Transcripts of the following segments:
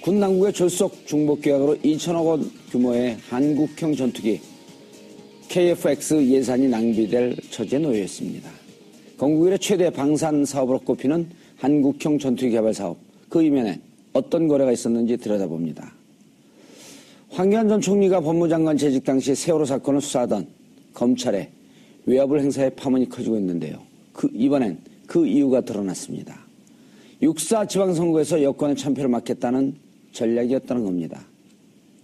군 당국의 졸속 중복 계약으로 2천억 원 규모의 한국형 전투기 KF-X 예산이 낭비될 처지에 놓여 있습니다. 건국 이래 최대 방산 사업으로 꼽히는 한국형 전투기 개발 사업, 그 이면에 어떤 거래가 있었는지 들여다봅니다. 황교안 전 총리가 법무장관 재직 당시 세월호 사건을 수사하던 검찰의 외압을 행사해 파문이 커지고 있는데요. 이번엔 그 이유가 드러났습니다. 6.4 지방선거에서 여권의 참패를 막겠다는 전략이었다는 겁니다.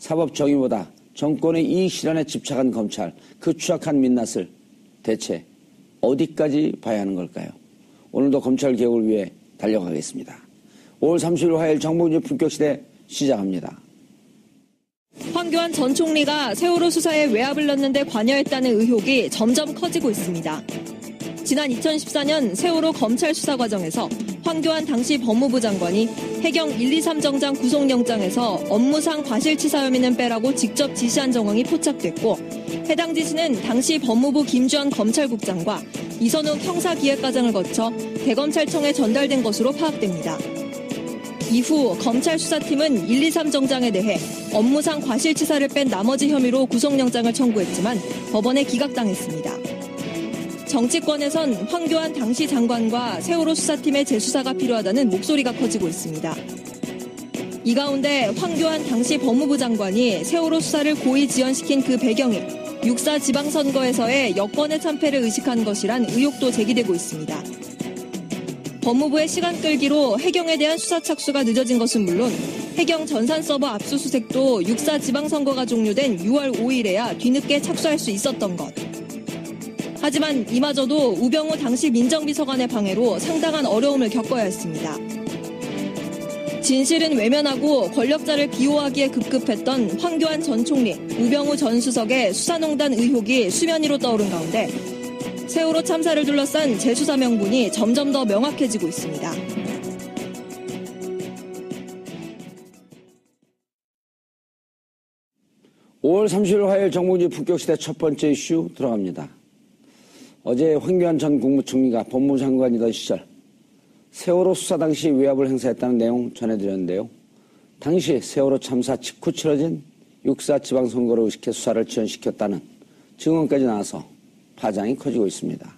사법 정의보다 정권의 이익 실현에 집착한 검찰, 그 추악한 민낯을 대체 어디까지 봐야 하는 걸까요? 오늘도 검찰 개혁을 위해 달려가겠습니다. 5월 30일 화요일 정봉주 품격시대 시작합니다. 황교안 전 총리가 세월호 수사에 외압을 넣는 데 관여했다는 의혹이 점점 커지고 있습니다. 지난 2014년 세월호 검찰 수사 과정에서 황교안 당시 법무부 장관이 해경 123 정장 구속영장에서 업무상 과실치사 혐의는 빼라고 직접 지시한 정황이 포착됐고, 해당 지시는 당시 법무부 김주환 검찰국장과 이선욱 형사기획과장을 거쳐 대검찰청에 전달된 것으로 파악됩니다. 이후 검찰 수사팀은 123 정장에 대해 업무상 과실치사를 뺀 나머지 혐의로 구속영장을 청구했지만 법원에 기각당했습니다. 정치권에선 황교안 당시 장관과 세월호 수사팀의 재수사가 필요하다는 목소리가 커지고 있습니다. 이 가운데 황교안 당시 법무부 장관이 세월호 수사를 고의 지연시킨 그 배경이 6.4 지방선거에서의 여권의 참패를 의식한 것이란 의혹도 제기되고 있습니다. 법무부의 시간 끌기로 해경에 대한 수사 착수가 늦어진 것은 물론 해경 전산 서버 압수수색도 6.4 지방선거가 종료된 6월 5일에야 뒤늦게 착수할 수 있었던 것. 하지만 이마저도 우병우 당시 민정비서관의 방해로 상당한 어려움을 겪어야 했습니다. 진실은 외면하고 권력자를 비호하기에 급급했던 황교안 전 총리, 우병우 전 수석의 수사농단 의혹이 수면 위로 떠오른 가운데 세월호 참사를 둘러싼 재수사 명분이 점점 더 명확해지고 있습니다. (5월 30일) 화요일 정봉주 품격시대 첫 번째 이슈 들어갑니다. 어제 황교안 전 국무총리가 법무부 장관이던 시절 세월호 수사 당시 외압을 행사했다는 내용 전해드렸는데요. 당시 세월호 참사 직후 치러진 6.4 지방선거를 의식해 수사를 지연시켰다는 증언까지 나와서 파장이 커지고 있습니다.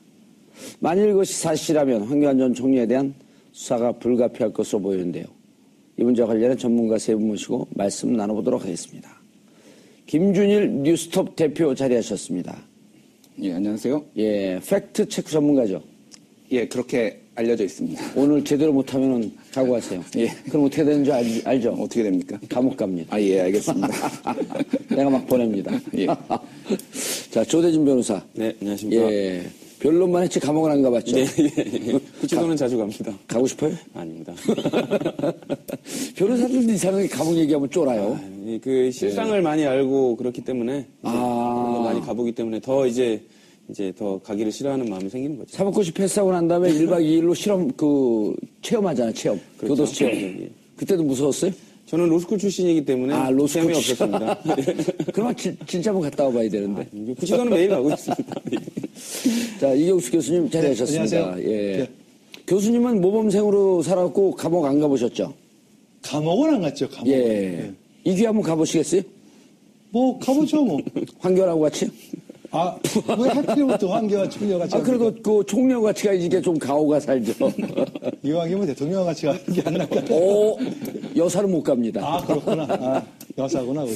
만일 이것이 사실이라면 황교안 전 총리에 대한 수사가 불가피할 것으로 보이는데요. 이 문제와 관련해 전문가 세 분 모시고 말씀 나눠보도록 하겠습니다. 김준일 뉴스톱 대표 자리하셨습니다. 예, 안녕하세요. 예, 팩트 체크 전문가죠. 예, 그렇게 알려져 있습니다. 오늘 제대로 못하면 각오하세요. 예. 그럼 어떻게 되는 줄 알죠? 어떻게 됩니까? 감옥 갑니다. 아, 예, 알겠습니다. 내가 막 보냅니다. 예. 자, 조대진 변호사. 네, 안녕하십니까. 예. 변론만 했지 감옥은 안 가봤죠? 네, 예. 구치소는 자주 갑니다. 가고 싶어요? 아닙니다. 변호사들도 이상하게 감옥 얘기하면 쫄아요. 그 실상을 많이 알고 그렇기 때문에 많이 가보기 때문에 더 이제 더 가기를 싫어하는 마음이 생기는 거죠. 사법고시 패스하고 난 다음에 1박 2일로 실험 체험하잖아, 체험. 그렇죠. 교도소 체험. 예. 그때도 무서웠어요? 저는 로스쿨 출신이기 때문에 로스쿨 없었습니다. 그러면 진짜 한번 갔다 와봐야 되는데. 구치소는 매일 가고 있습니다. 자, 이경수 교수님 자리하셨습니다. 안녕하세요. 예. 네. 교수님은 모범생으로 살았고 감옥 안 가보셨죠? 감옥은 안 갔죠, 감옥. 예. 네. 이규 한번 가보시겠어요? 뭐, 가보죠, 뭐. 황교안하고 같이요? 왜 하필이부터 황교안 총리와 같이. 그래도 그 총리와 같이 가야지 이게 좀 가오가 살죠. 이왕이면 대통령과 같이 가는 게 안 낫까. 여사는 못 갑니다. 그렇구나. 여사구나.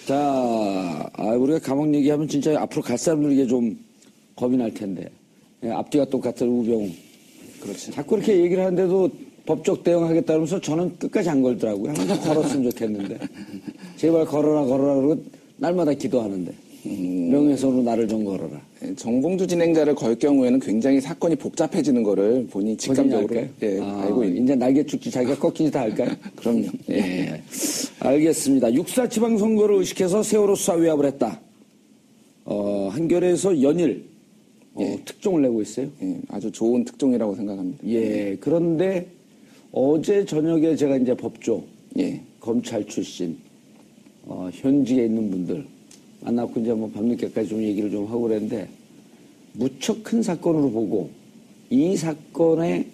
자, 우리가 감옥 얘기하면 진짜 앞으로 갈 사람들 이게 좀 겁이 날 텐데. 예, 앞뒤가 똑같은 우병우. 그렇지. 자꾸 이렇게 얘기를 하는데도 법적 대응하겠다 그러면서 저는 끝까지 안 걸더라고요. 항상 걸었으면 좋겠는데. 제발 걸어라 그러고 날마다 기도하는데. 명예훼손으로 나를 좀 걸어라. 정봉주 진행자를 걸 경우에는 굉장히 사건이 복잡해지는 거를 본인이 직감적으로 알고 있는. 이제 날개 축지 자기가 꺾인지 다 할까요? 그럼요. 예. 알겠습니다. 6.4 지방선거를 의식해서 세월호 수사 외압을 했다. 한겨레에서 연일 특종을 내고 있어요. 예, 아주 좋은 특종이라고 생각합니다. 예. 그런데 어제 저녁에 제가 이제 법조, 예. 검찰 출신, 현직에 있는 분들 만나고 이제 뭐 밤늦게까지 좀 얘기를 좀 하고 그랬는데 무척 큰 사건으로 보고 이 사건의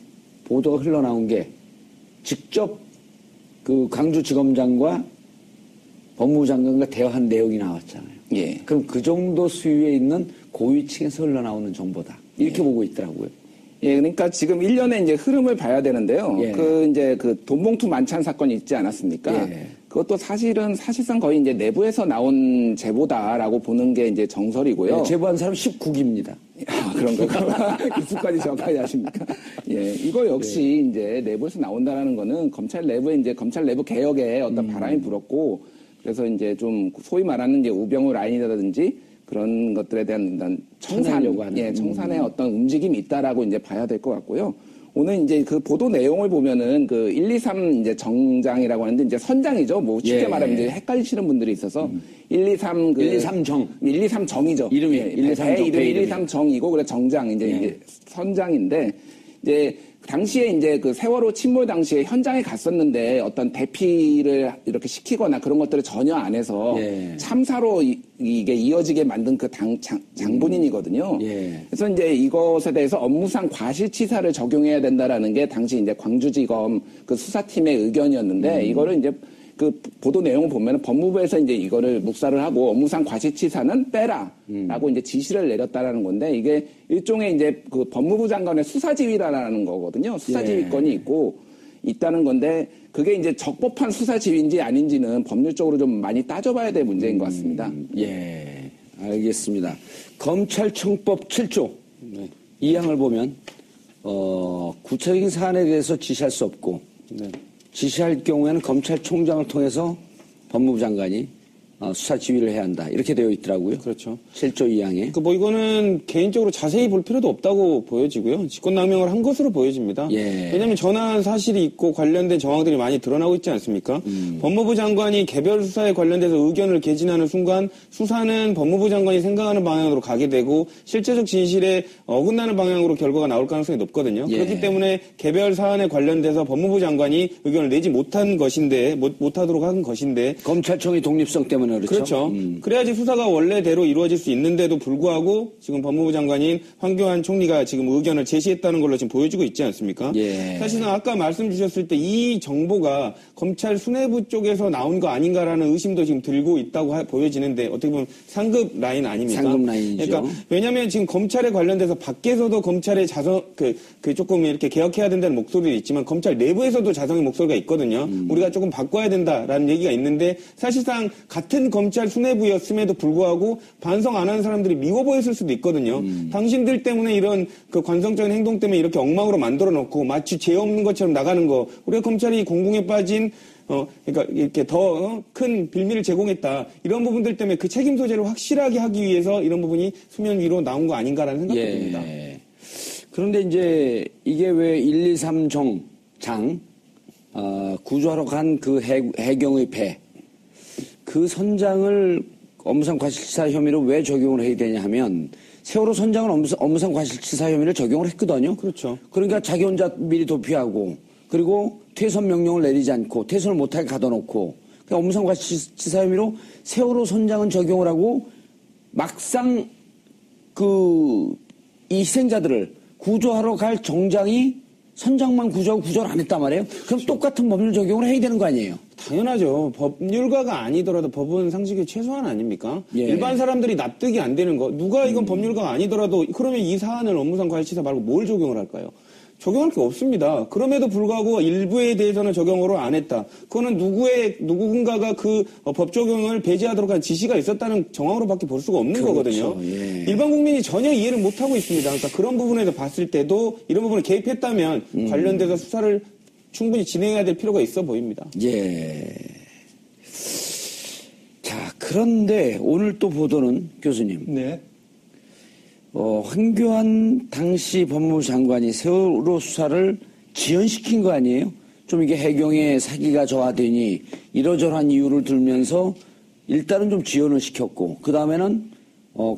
보도가 흘러나온 게 직접 그 광주지검장과 법무부 장관과 대화한 내용이 나왔잖아요. 예. 그럼 그 정도 수위에 있는 고위층에서 흘러나오는 정보다. 이렇게 보고 있더라고요. 예, 그러니까 지금 1년의 이제 흐름을 봐야 되는데요. 예. 그 돈봉투 만찬 사건이 있지 않았습니까? 예. 그것도 사실상 거의 이제 내부에서 나온 제보다라고 보는 게 이제 정설이고요. 예, 제보한 사람 19기입니다. 아, 그런가? 입수까지 정확하게 아십니까? 예, 이거 역시 이제 내부에서 나온다라는 거는 검찰 내부에 이제 검찰 내부 개혁에 어떤 바람이 불었고, 그래서 이제 좀 소위 말하는 이제 우병우 라인이라든지 그런 것들에 대한 쳐내려고 하는. 청산의 어떤 움직임이 있다라고 이제 봐야 될 것 같고요. 오늘 이제 그 보도 내용을 보면은 그 123 이제 정장이라고 하는데 이제 선장이죠. 뭐 쉽게 예. 말하면 이제 헷갈리시는 분들이 있어서 123 123 정. 123 정이죠. 이름이 예, 123 정, 이름 배 123 정이고 그래 정장 이제 예. 이게 선장인데 이제 당시에 이제 그 세월호 침몰 당시에 현장에 갔었는데 어떤 대피를 이렇게 시키거나 그런 것들을 전혀 안 해서 예. 참사로 이게 이어지게 만든 그 장본인이거든요. 예. 그래서 이제 이것에 대해서 업무상 과실치사를 적용해야 된다라는 게 당시 이제 광주지검 그 수사팀의 의견이었는데 이거를 이제 그 보도 내용을 보면 법무부에서 이제 이거를 묵살을 하고 업무상 과실치사는 빼라라고 이제 지시를 내렸다라는 건데 이게 일종의 이제 그 법무부 장관의 수사지휘라는 거거든요. 수사지휘권이 있다는 건데 그게 이제 적법한 수사지휘인지 아닌지는 법률적으로 좀 많이 따져봐야 될 문제인 것 같습니다. 예, 알겠습니다. 검찰청법 7조 네. 이 항을 보면 구체적인 사안에 대해서 지시할 수 없고 네. 지시할 경우에는 검찰총장을 통해서 법무부 장관이 수사 지휘를 해야 한다. 이렇게 되어 있더라고요. 그렇죠. 7조 2항에. 뭐 이거는 개인적으로 자세히 볼 필요도 없다고 보여지고요. 직권남용을 한 것으로 보여집니다. 예. 왜냐하면 전화한 사실이 있고 관련된 정황들이 많이 드러나고 있지 않습니까? 법무부 장관이 개별 수사에 관련돼서 의견을 개진하는 순간 수사는 법무부 장관이 생각하는 방향으로 가게 되고 실제적 진실에 어긋나는 방향으로 결과가 나올 가능성이 높거든요. 예. 그렇기 때문에 개별 사안에 관련돼서 법무부 장관이 의견을 내지 못한 것인데 못하도록 한 것인데 검찰청의 독립성 때문에 그렇죠. 그렇죠. 그래야지 수사가 원래대로 이루어질 수 있는데도 불구하고 지금 법무부 장관인 황교안 총리가 지금 의견을 제시했다는 걸로 지금 보여지고 있지 않습니까? 예. 사실상 아까 말씀 주셨을 때 이 정보가 검찰 수뇌부 쪽에서 나온 거 아닌가라는 의심도 지금 들고 있다고 보여지는데 어떻게 보면 상급 라인 아닙니까? 상급 라인이죠. 그러니까 왜냐하면 지금 검찰에 관련돼서 밖에서도 검찰의 조금 이렇게 개혁해야 된다는 목소리도 있지만 검찰 내부에서도 자성의 목소리가 있거든요. 우리가 조금 바꿔야 된다라는 얘기가 있는데 사실상 같은 검찰 수뇌부였음에도 불구하고 반성 안 하는 사람들이 미워 보였을 수도 있거든요. 당신들 때문에 이런 그 관성적인 행동 때문에 이렇게 엉망으로 만들어 놓고 마치 죄 없는 것처럼 나가는 거. 우리가 검찰이 공공에 빠진 그러니까 이렇게 더 큰 빌미를 제공했다. 이런 부분들 때문에 그 책임 소재를 확실하게 하기 위해서 이런 부분이 수면 위로 나온 거 아닌가라는 생각도 듭니다. 그런데 이제 이게 왜 123 정장 구조하러 간 그 해경의 배 그 선장을 업무상 과실치사 혐의로 왜 적용을 해야 되냐 하면 세월호 선장은 업무상 과실치사 혐의를 적용을 했거든요. 그렇죠. 그러니까 자기 혼자 미리 도피하고 그리고 퇴선 명령을 내리지 않고 퇴선을 못하게 가둬놓고 업무상 과실치사 혐의로 세월호 선장은 적용을 하고 막상 이 희생자들을 구조하러 갈 정장이 선장만 구조하고 구조를 안 했단 말이에요. 그럼 똑같은 법률 적용을 해야 되는 거 아니에요? 당연하죠. 법률가가 아니더라도 법은 상식의 최소한 아닙니까? 예. 일반 사람들이 납득이 안 되는 거. 누가 이건 법률가가 아니더라도 그러면 이 사안을 업무상 과실치사 말고 뭘 적용을 할까요? 적용할 게 없습니다. 그럼에도 불구하고 일부에 대해서는 적용을 안 했다. 그거는 누군가가 그 법 적용을 배제하도록 한 지시가 있었다는 정황으로밖에 볼 수가 없는 그렇죠. 거거든요. 예. 일반 국민이 전혀 이해를 못하고 있습니다. 그러니까 그런 부분에서 봤을 때도 이런 부분을 개입했다면 관련돼서 수사를 충분히 진행해야 될 필요가 있어 보입니다. 예. 자, 그런데 오늘 또 보도는 교수님. 네. 황교안 당시 법무부 장관이 세월호 수사를 지연시킨 거 아니에요? 좀 이게 해경의 사기가 저하되니 이러저러한 이유를 들면서 일단은 좀 지연을 시켰고 그 다음에는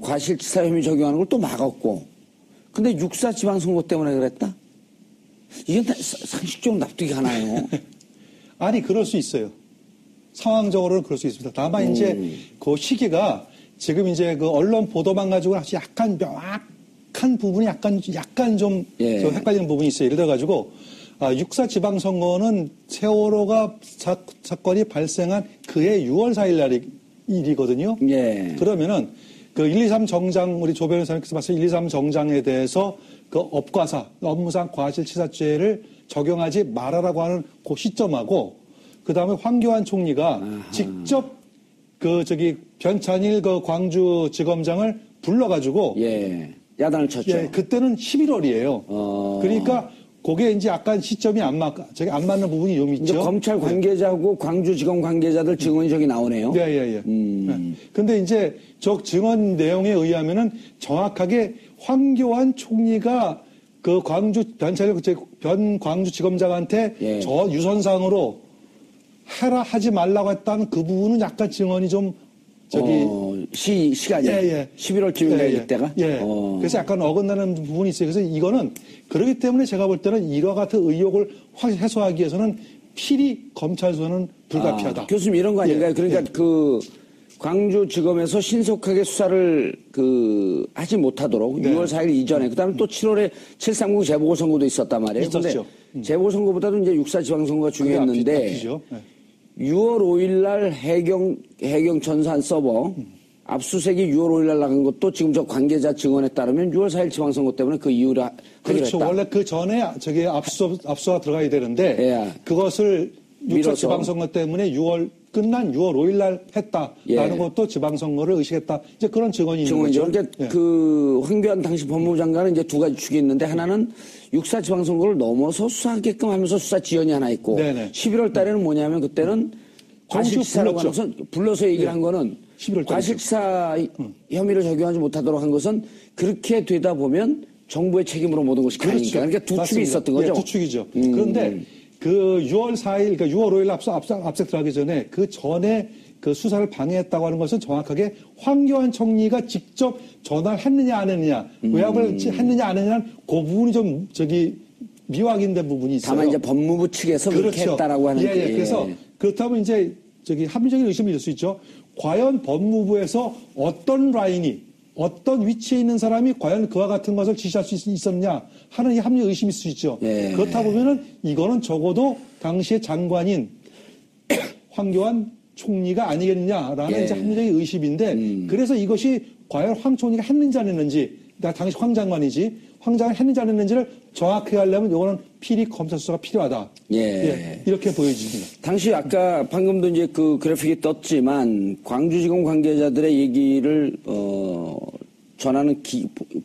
과실치사 혐의 적용하는 걸 또 막았고 근데 육사 지방선거 때문에 그랬다? 이게 상식적으로 납득이 가나요? 아니, 그럴 수 있어요. 상황적으로는 그럴 수 있습니다. 다만 이제 그 시기가 지금 이제 그 언론 보도만 가지고 약간 명확한 부분이 약간 좀 예. 헷갈리는 부분이 있어요. 예를 들어가지고 육사 지방선거는 세월호가 사건이 발생한 그해 6월 4일 날이거든요. 예. 그러면은 그 123 정장, 우리 조 변호사님께서 말씀 123 정장에 대해서 그 업과사, 업무상 과실치사죄를 적용하지 말아라고 하는 그 시점하고 그 다음에 황교안 총리가 직접 변찬일 그 광주지검장을 불러가지고 예. 야단을 쳤죠. 예, 그때는 11월이에요. 그러니까 그게 이제 약간 시점이 안 맞는 부분이 좀 이제 있죠. 검찰 관계자하고 광주지검 관계자들 증언이 저기 나오네요. 예. 근데 이제 저 증언 내용에 의하면은 정확하게 황교안 총리가 그 광주지검장한테 예. 저 유선상으로 하지 말라고 했다는 그 부분은 약간 증언이 좀 시간이 11월쯤인가 이때가? 예. 그래서 약간 어긋나는 부분이 있어요. 그래서 이거는 그렇기 때문에 제가 볼 때는 이와 같은 의혹을 해소하기 위해서는 필히 검찰 수사는 불가피하다. 교수님 이런 거 아닌가요? 그러니까 그 광주지검에서 신속하게 수사를 하지 못하도록 6월 4일 이전에 그다음에 또 7월에 7.30 재보궐선거도 있었단 말이에요. 있었죠. 재보궐선거보다도 이제 6.4 지방선거가 중요했는데 앞이죠. 6월 5일 날 해경 전산 서버 압수수색이 6월 5일 날 나간 것도 지금 저 관계자 증언에 따르면 6월 4일 지방선거 때문에 그 이유를 하기로 그렇죠. 했다. 원래 그 전에 압수가 들어가야 되는데 예. 그것을 6차 미뤄서. 지방선거 때문에 끝난 6월 5일 날 했다라는 예. 것도 지방선거를 의식했다. 이제 그런 증언이 있는 증언이죠. 거죠. 그러니까 예. 그 황교안 당시 법무부 장관은 이제 두 가지 축이 있는데 하나는 6.4 지방선거를 넘어서 수사하게끔 하면서 수사 지연이 하나 있고 네네. 11월 달에는 뭐냐면 그때는 과실치사라고 불렀죠. 하면서 불러서 얘기를 한 거는 11월 달이죠. 과실치사 혐의를 적용하지 못하도록 한 것은 그렇게 되다 보면 정부의 책임으로 모든 것이 가니까. 그러니까 두 축이 맞습니다. 있었던 거죠. 예, 두 축이죠. 그런데 그 6월 4일, 그러니까 6월 5일 압색 들어가기 전에 그 전에 그 수사를 방해했다고 하는 것은 정확하게 황교안 총리가 직접 전화를 했느냐 안 했느냐, 외압을 했느냐 안 했느냐는 그 부분이 좀 미확인된 부분이 있어요. 다만 이제 법무부 측에서 그렇게 했다라고 하는 예. 그래서 그렇다면 이제 합리적인 의심이 들 수 있죠. 과연 법무부에서 어떤 위치에 있는 사람이 과연 그와 같은 것을 지시할 수 있었냐 하는 이 합리 의심이 있을 수 있죠. 예. 그렇다 보면은 이거는 적어도 당시의 장관인 황교안 총리가 아니겠느냐라는 예. 이제 합리적인 의심인데 그래서 이것이 과연 황 총리가 했는지 안 했는지 당시 황 장관이지 황 장관이 했는지 안 했는지를 정확하게 하려면 이거는 필히 검찰 수사가 필요하다. 예. 이렇게 보여집니다. 당시 아까 방금도 이제 그 그래픽이 떴지만 광주지검 관계자들의 얘기를 전하는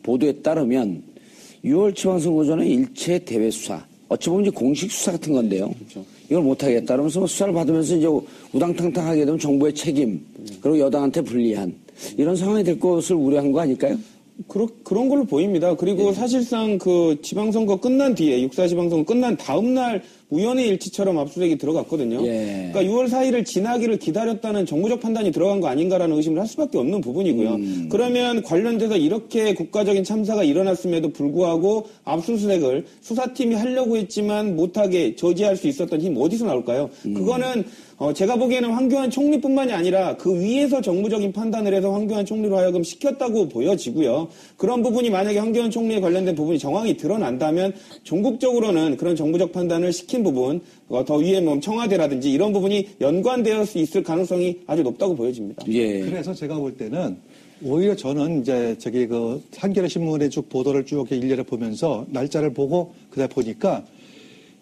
보도에 따르면 6월 지방선거 전에 일체 대외 수사, 어찌 보면 이제 공식 수사 같은 건데요. 그렇죠. 이걸 못하겠다. 그러면서 수사를 받으면서 이제 우당탕탕 하게 되면 정부의 책임, 그리고 여당한테 불리한 이런 상황이 될 것을 우려한 거 아닐까요? 그런 걸로 보입니다. 그리고 사실상 그 지방선거 끝난 뒤에 6.4 지방선거 끝난 다음 날 우연의 일치처럼 압수수색이 들어갔거든요. 예. 그러니까 6월 4일을 지나기를 기다렸다는 정무적 판단이 들어간 거 아닌가라는 의심을 할 수밖에 없는 부분이고요. 그러면 관련돼서 이렇게 국가적인 참사가 일어났음에도 불구하고 압수수색을 수사팀이 하려고 했지만 못하게 저지할 수 있었던 힘 어디서 나올까요? 그거는 제가 보기에는 황교안 총리뿐만이 아니라 그 위에서 정무적인 판단을 해서 황교안 총리로 하여금 시켰다고 보여지고요. 그런 부분이 만약에 황교안 총리에 관련된 부분이 정황이 드러난다면 종국적으로는 그런 정무적 판단을 시킨 부분, 더 위에 뭐 청와대라든지 이런 부분이 연관되어 있을 가능성이 아주 높다고 보여집니다. 예. 그래서 제가 볼 때는 오히려 저는 이제 한겨레 신문의 쭉 보도를 쭉 일일이 보면서 날짜를 보고 그다 보니까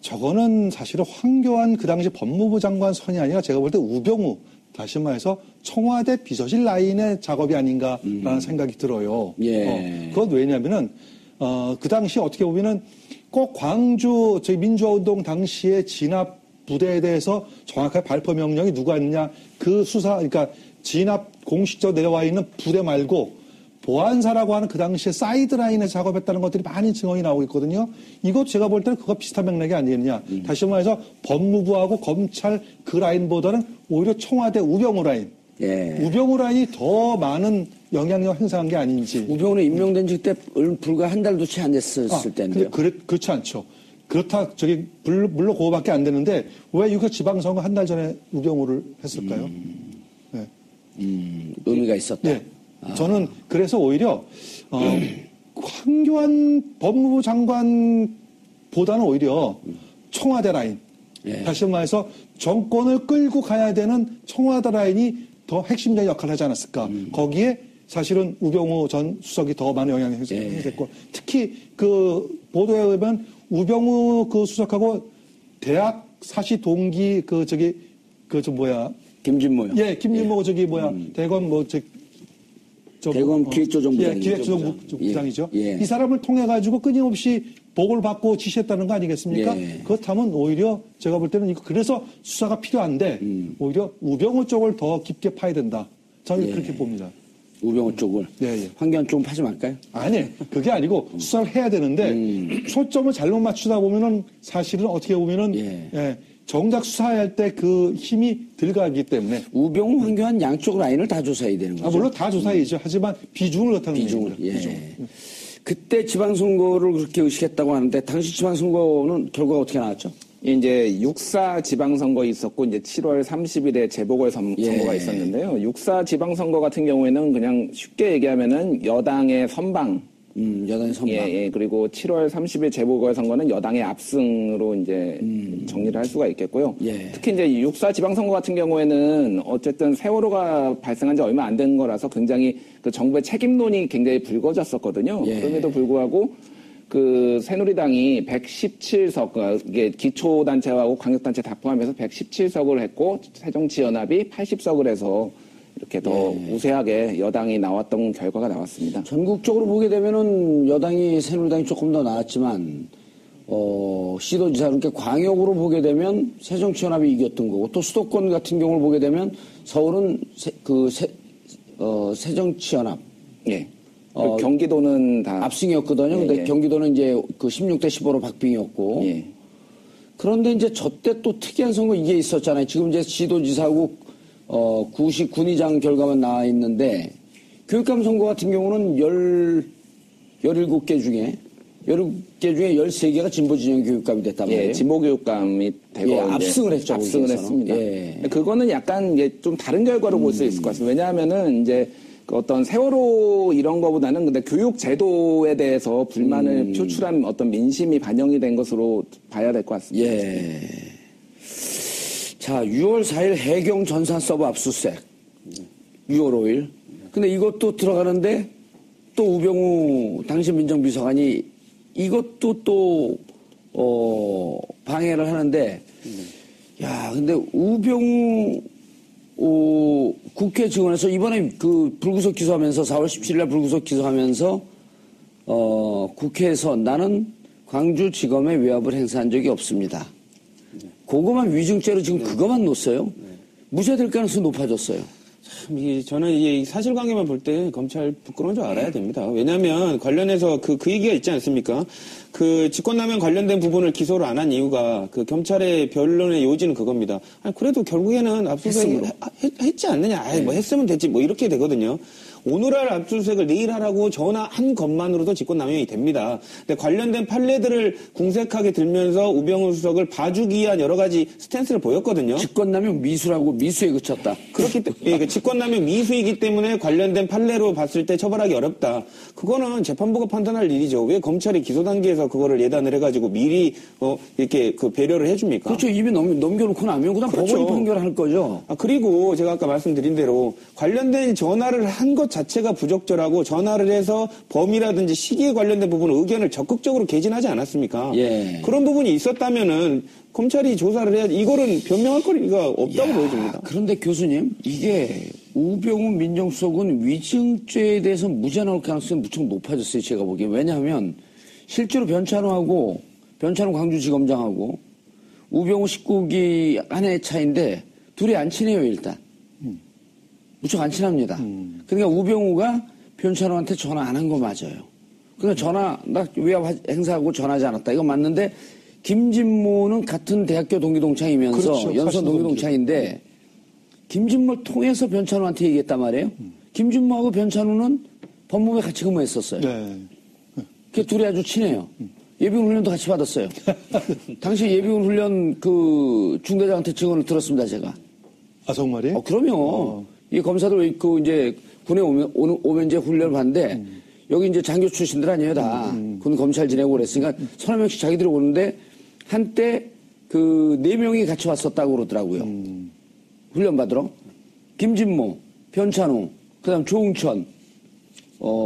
저거는 사실은 황교안 그 당시 법무부 장관 선이 아니라 제가 볼 때 우병우, 다시 말해서 청와대 비서실 라인의 작업이 아닌가라는 생각이 들어요. 예. 그건 왜냐면은 그 당시 어떻게 보면은 꼭 광주 민주화운동 당시의 진압 부대에 대해서 정확하게 발포 명령이 누가 했느냐 그 수사, 그러니까 진압 공식적으로 내려와 있는 부대 말고 보안사라고 하는 그 당시에 사이드라인에서 작업했다는 것들이 많이 증언이 나오고 있거든요. 이것 제가 볼 때는 그거 비슷한 맥락이 아니겠느냐. 다시 말해서 법무부하고 검찰 그 라인보다는 오히려 청와대 우병우 라인. 예. 우병우 라인이 더 많은 영향력을 행사한 게 아닌지. 우병우는 임명된 지 그때 불과 한 달도 채 안 됐을 때인데요. 그렇지 않죠. 그렇다, 물론 그거밖에 안 되는데 왜 이거 지방선거 한 달 전에 우병우를 했을까요? 네. 의미가 있었다. 네. 저는 그래서 오히려 황교안 법무부 장관보다는 오히려 청와대 라인. 예. 다시 말해서 정권을 끌고 가야 되는 청와대 라인이 더 핵심적인 역할을 하지 않았을까. 거기에 사실은 우병우 전 수석이 더 많은 영향을 했고 특히 그 보도에 의하면 우병우 그 수석하고 대학 사시 동기 김진모요. 예, 김진모 대검 대검 기획조정부장이죠. 예, 기획조정부장이죠. 예. 이 사람을 통해 가지고 끊임없이 보고를 받고 지시했다는 거 아니겠습니까? 예. 그렇다면 오히려 제가 볼 때는 그래서 수사가 필요한데 오히려 우병우 쪽을 더 깊게 파야 된다. 저는 그렇게 봅니다. 우병우 쪽을. 예. 황교안 쪽은 파지 말까요? 아니, 그게 아니고 수사를 해야 되는데 초점을 잘못 맞추다 보면은 사실은 어떻게 보면은 예. 정작 수사할 때 그 힘이 들어가기 때문에 우병우, 황교안 양쪽 라인을 다 조사해야 되는 거죠. 물론 다 조사해야죠. 하지만 비중을 어떻게 비중을. 그때 지방선거를 그렇게 의식했다고 하는데 당시 지방선거는 결과가 어떻게 나왔죠? 이제 6.4 지방선거 있었고 이제 7월 30일에 재보궐선거가 있었는데요. 6.4 지방선거 같은 경우에는 그냥 쉽게 얘기하면은 여당의 선방. 여당의 선방. 예. 그리고 7월 30일 재보궐선거는 여당의 압승으로 이제 정리를 할 수가 있겠고요. 예. 특히 이제 6.4 지방선거 같은 경우에는 어쨌든 세월호가 발생한 지 얼마 안 된 거라서 굉장히 그 정부의 책임론이 굉장히 불거졌었거든요. 예. 그럼에도 불구하고 그 새누리당이 117석, 이게 기초단체하고 광역단체 다 포함해서 117석을 했고 새정치연합이 80석을 해서 이렇게 더 우세하게 여당이 나왔던 결과가 나왔습니다. 전국적으로 보게 되면은 여당이 새누리당이 조금 더 나았지만 시도지사 그러니까 광역으로 보게 되면 새정치연합이 이겼던 거고 또 수도권 같은 경우를 보게 되면 서울은 새정치연합. 예. 경기도는 다 압승이었거든요. 근데 경기도는 이제 그 16대 15로 박빙이었고. 예. 그런데 이제 저 때 또 특이한 선거 이게 있었잖아요. 지금 이제 시도지사국 구시 군의장 결과만 나와 있는데 교육감 선거 같은 경우는 17개 중에 13개가 진보 진영 교육감이 됐단 말이에요. 예, 진보 교육감이 되고 압승을 했죠. 압승을 거기서는. 했습니다. 예. 그거는 약간 이게 좀 다른 결과로 볼 수 있을 것 같습니다. 왜냐하면은 이제 그 어떤 세월호 이런 거보다는 근데 교육 제도에 대해서 불만을 표출한 어떤 민심이 반영이 된 것으로 봐야 될 것 같습니다. 예. 자, 6월 4일 해경 전산 서버 압수수색. 6월 5일. 근데 이것도 들어가는데 또 우병우 당시 민정비서관이 이것도 또 방해를 하는데 야, 근데 우병우 국회 증언에서 이번에 그 불구속 기소하면서 4월 17일 날 불구속 기소하면서 국회에서 나는 광주지검에 외압을 행사한 적이 없습니다. 그거만 위증죄로 지금 그거만 놓았어요. 무죄될 가능성이 높아졌어요. 저는 이 사실관계만 볼 때 검찰 부끄러운 줄 알아야 됩니다. 왜냐하면 관련해서 그 얘기가 있지 않습니까? 그 직권남용 관련된 부분을 기소를 안 한 이유가 그 경찰의 변론의 요지는 그겁니다. 아니 그래도 결국에는 압수수색 했지 않느냐? 아이 뭐 했으면 됐지 뭐 이렇게 되거든요. 오늘 할 압수수색을 내일 하라고 전화한 것만으로도 직권남용이 됩니다. 근데 관련된 판례들을 궁색하게 들면서 우병우 수석을 봐주기 위한 여러 가지 스탠스를 보였거든요. 직권남용 미수라고 미수에 그쳤다. 그렇기 때문에 그 직권남용 미수이기 때문에 관련된 판례로 봤을 때 처벌하기 어렵다. 그거는 재판부가 판단할 일이죠. 왜 검찰이 기소 단계에서 그거를 예단을 해가지고 미리 이렇게 그 배려를 해줍니까? 그렇죠. 입에 넘겨놓고 나면 그다음 그렇죠. 법원이 판결할 거죠. 그리고 제가 아까 말씀드린 대로 관련된 전화를 한 것 자체가 부적절하고 전화를 해서 범위라든지 시기에 관련된 부분은 의견을 적극적으로 개진하지 않았습니까? 예. 그런 부분이 있었다면은 검찰이 조사를 해야지. 이거는 변명할 거리가 없다고 보여집니다. 그런데 교수님, 이게 우병우 민정수석은 위증죄에 대해서 무죄 나올 가능성이 무척 높아졌어요. 제가 보기에. 왜냐하면 실제로 변찬호 광주지검장하고 우병우 19기 한 해 차인데 둘이 안 친해요, 일단. 무척 안 친합니다. 그러니까 우병우가 변찬호한테 전화 안 한 거 맞아요. 그러니까 나 외압 행사하고 전화하지 않았다. 이거 맞는데 김진모는 같은 대학교 동기동창이면서 그렇죠. 연선 동기동창인데 김진모를 통해서 변찬호한테 얘기했단 말이에요. 김진모하고 변찬호는 법무부에 같이 근무했었어요. 네. 그 둘이 아주 친해요. 예비군 훈련도 같이 받았어요. 당시 예비군 훈련 그 중대장한테 증언을 들었습니다, 제가. 아, 정말이에요? 그럼요. 이 검사들 그 이제 군에 오면 이제 훈련을 받는데 여기 이제 장교 출신들 아니에요, 다. 군 검찰 지내고 그랬으니까 서너 명씩 자기들이 오는데 한때 그 4명이 같이 왔었다고 그러더라고요. 훈련 받으러. 김진모, 변찬우, 그다음 조응천,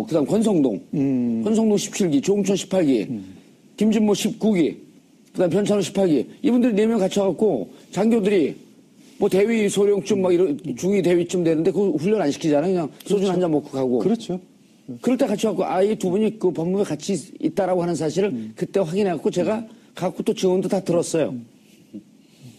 그다음 권성동. 권성동 17기, 조응천 18기, 김진모 19기, 그다음 변찬우 18기. 이분들이 4명 같이 와갖고 장교들이 뭐 대위 소령쯤 막 이런 중위 대위쯤 되는데 그 훈련 안 시키잖아요. 그냥 소주 한 잔 먹고 가고. 그렇죠. 그럴 때 같이 와갖고 이 두 분이 그 법무부에 같이 있다라고 하는 사실을 그때 확인해갖고 제가 갖고 또 증언도 다 들었어요.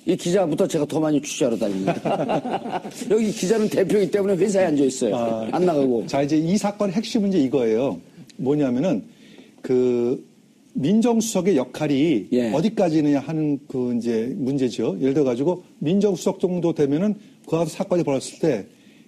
이 기자부터 제가 더 많이 취재하러 다닙니다. 여기 기자는 대표이기 때문에 회사에 앉아 있어요. 안 나가고. 자, 이제 이 사건의 핵심 문제 이거예요. 뭐냐면은 그 민정수석의 역할이 예. 어디까지느냐 하는 그 이제 문제죠. 예를 들어 가지고 민정수석 정도 되면은 그 사건이 벌어졌을 때